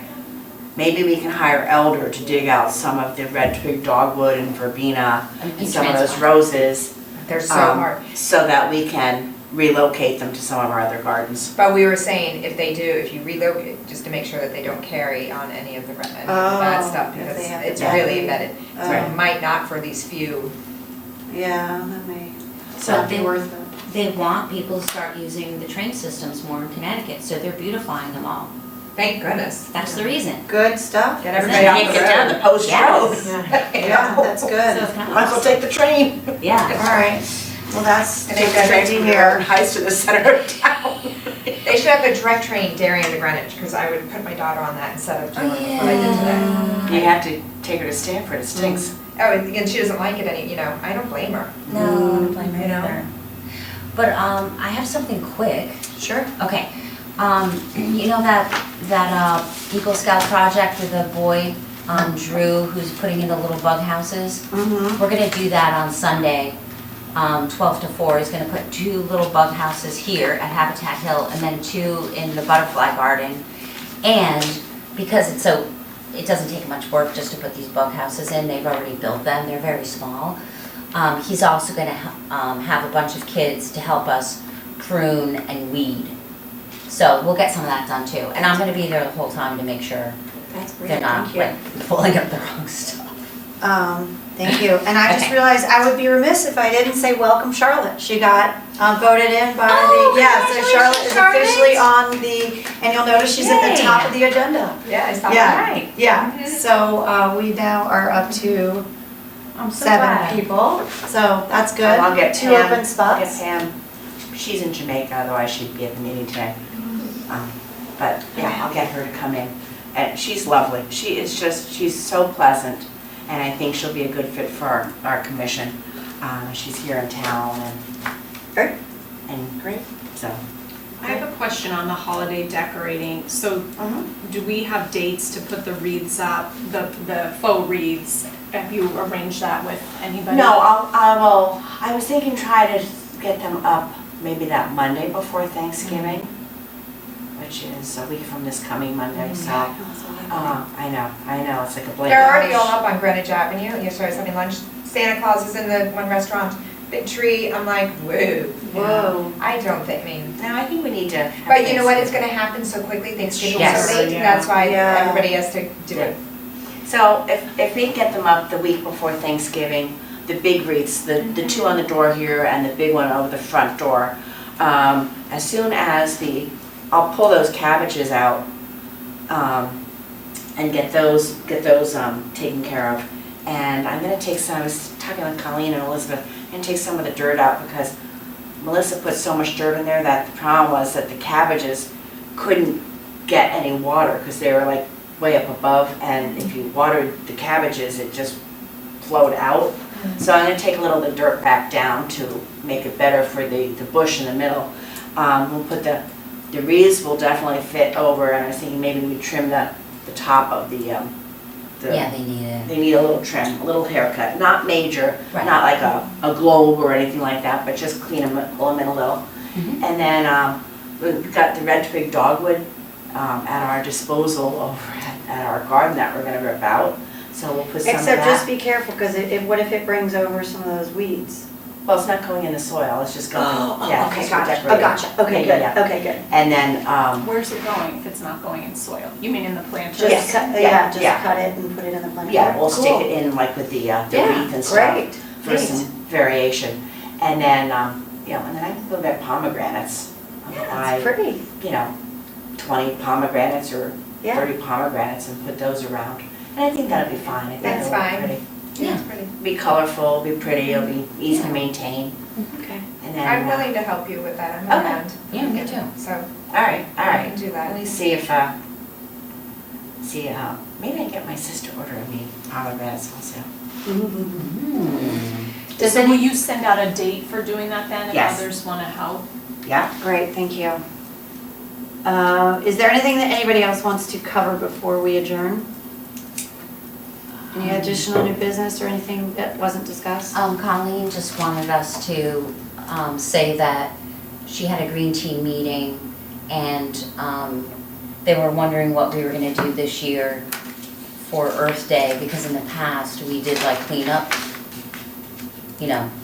maybe we can hire Elder to dig out some of the red twig dogwood and verbena and some of those roses, They're so hard. so that we can relocate them to some of our other gardens. But we were saying, if you relocate, just to make sure that they don't carry on any of the bad stuff, if because they have to it's carry. really embedded. So Oh. it might not for these few. Yeah, that may So not be they, worth it. they want people to start using the train systems more in Connecticut, so they're beautifying them all. Thank goodness. That's the reason. Good stuff. Get everybody off Can't the get down road. the post Yes. road. Yeah, that's So good. it's kind Might as well of, take the train. yeah. All right, well, that's And they've good got to trains hear. Heist to the center of town. They should have a direct train Darien to Greenwich, because I would put my daughter on that instead of doing what I did today. You have to take her to Stanford, it stinks. Oh, and she doesn't like it any, I don't blame her. No, I don't blame her You know? either. But I have something quick. Sure. Okay, you know that Eagle Scout project with the boy, Drew, who's putting in the little bug houses? Mm-hmm. We're gonna do that on Sunday, 12 to 4. He's gonna put 2 little bug houses here at Habitat Hill and then 2 in the butterfly garden. And because it doesn't take much work just to put these bug houses in, they've already built them, they're very small. He's also gonna have a bunch of kids to help us prune and weed. So we'll get some of that done too. And I'm gonna be there the whole time to make sure That's great, they're not thank you. like pulling up the wrong stuff. Thank you. And I just Okay. realized I would be remiss if I didn't say welcome Charlotte. She got voted in by Oh, the, yeah, so Charlotte is congratulations, officially on the, and you'll notice she's at the Yay. top of the agenda. Yeah, I saw Yeah. that. Right. Yeah, so we now are up to I'm so 7 glad. people, so that's good. I'll get 2 Pam. open spots. Get Pam, she's in Jamaica, otherwise she'd be at the meeting today. But yeah, I'll get her to come in. And she's lovely. She's so pleasant, and I think she'll be a good fit for our commission. She's here in town Great. and great, so. I have a question on the holiday decorating. So do we have dates to put the wreaths up, the faux wreaths? Have you arranged that with anybody? No, I was thinking try to get them up maybe that Monday before Thanksgiving, which is a week from this coming Monday, so. I know, it's like a blanket. They're already all up on Greenwich Avenue. You started having lunch. Santa Claus is in the one restaurant. Big tree. I'm like, whoa. Whoa. I don't think, No, I think we need to. have But you know what, Thanksgiving. it's gonna happen so quickly, Thanksgiving Yes. so late, Yeah. that's why Yeah. everybody has to do it. So if we get them up the week before Thanksgiving, the big wreaths, the 2 on the door here and the big one over the front door, as soon as I'll pull those cabbages out and get those taken care of. And I'm gonna take some, I was talking with Colleen and Elizabeth, and take some of the dirt out because Melissa put so much dirt in there that the problem was that the cabbages couldn't get any water because they were like way up above, and if you watered the cabbages, it just flowed out. So I'm gonna take a little of the dirt back down to make it better for the bush in the middle. We'll put the wreaths will definitely fit over, and I was thinking maybe we trim the top of the Yeah, they need it. they need a little trim, a little haircut, not major, Right. not like a globe or anything like that, but just clean them, pull them in a little. Mhm. And then we've got the red twig dogwood at our disposal over at our garden that we're gonna rip out. So we'll put some of Except just that. be careful, because what if it brings over some of those weeds? Well, it's not going in the soil, it's just going, yeah, Okay, just for gotcha, decorating. gotcha, okay, Yeah, yeah, good, okay, good. And then, Where's it going if it's not going in soil? You mean in the planter? Just cut, yeah, just yeah. cut it and put it in the planter. yeah, we'll stick Cool. it in like with the Yeah, wreath and stuff. great, For neat. some variation. And then, and then I can go get pomegranates. That's pretty, 20 pomegranates or yeah. 30 pomegranates and put those around. And I think that'll be fine. I think That's it'll look fine. pretty. Yeah. That's pretty. Be colorful, be pretty, it'll be easy to maintain. Okay. And then, I'm willing to help you with that, I'm Okay. around. Yeah, me too. So, all right, I can do Let that. me see if, maybe I can get my sister ordering me pomegranates also. Does So will any, you send out a date for doing that then if Yes. others wanna help? Yeah? great, thank you. Is there anything that anybody else wants to cover before we adjourn? Any additional new business or anything that wasn't discussed? Colleen just wanted us to say that she had a green team meeting and they were wondering what we were gonna do this year for Earth Day, because in the past, we did like cleanup,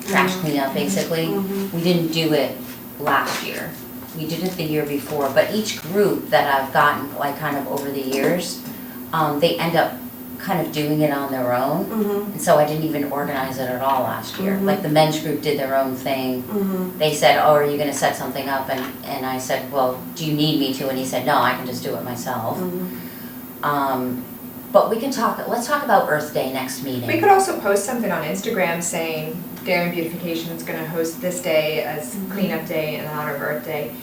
trash cleanup basically. We didn't do it last year. We did it the year before, but each group that I've gotten, like kind of over the years, they end up kind of doing it on their own. And so I didn't even organize it at all last year. Like the men's group did their own thing. They said, oh, are you gonna set something up? And I said, well, do you need me to? And he said, no, I can just do it myself. But we can let's talk about Earth Day next meeting. We could also post something on Instagram saying Darien Beautification is going to host this day as cleanup day in honor of Earth Day.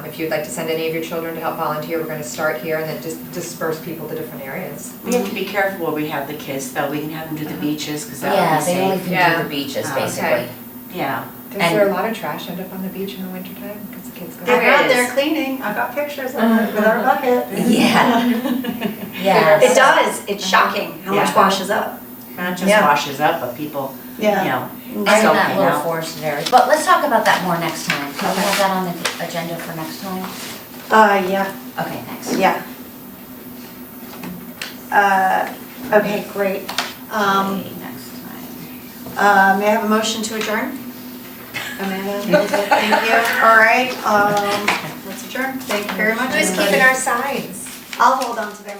If you'd like to send any of your children to help volunteer, we're going to start here and then just disperse people to different areas. We have to be careful where we have the kids, though. We can have them do the beaches, because that Yeah, would be they only safe. can Yeah. do the beaches Okay. basically. Yeah. Does And- there a lot of trash end up on the beach in the wintertime? Because the kids go. They're out is. there cleaning, I've got pictures of it with our bucket. Yeah. Yeah. It does, it's shocking how much Yeah. washes up. Not just Yeah. washes up, but people, you know, And soaking that little out. forested area. But let's talk about that more next time. Can we have that on the agenda for next time? Yeah, Okay, thanks. yeah. Okay, great. Okay, next time. May I have a motion to adjourn? Amanda, thank you. All right, let's adjourn. Thank you very much. Who's keeping our signs? I'll hold on to them.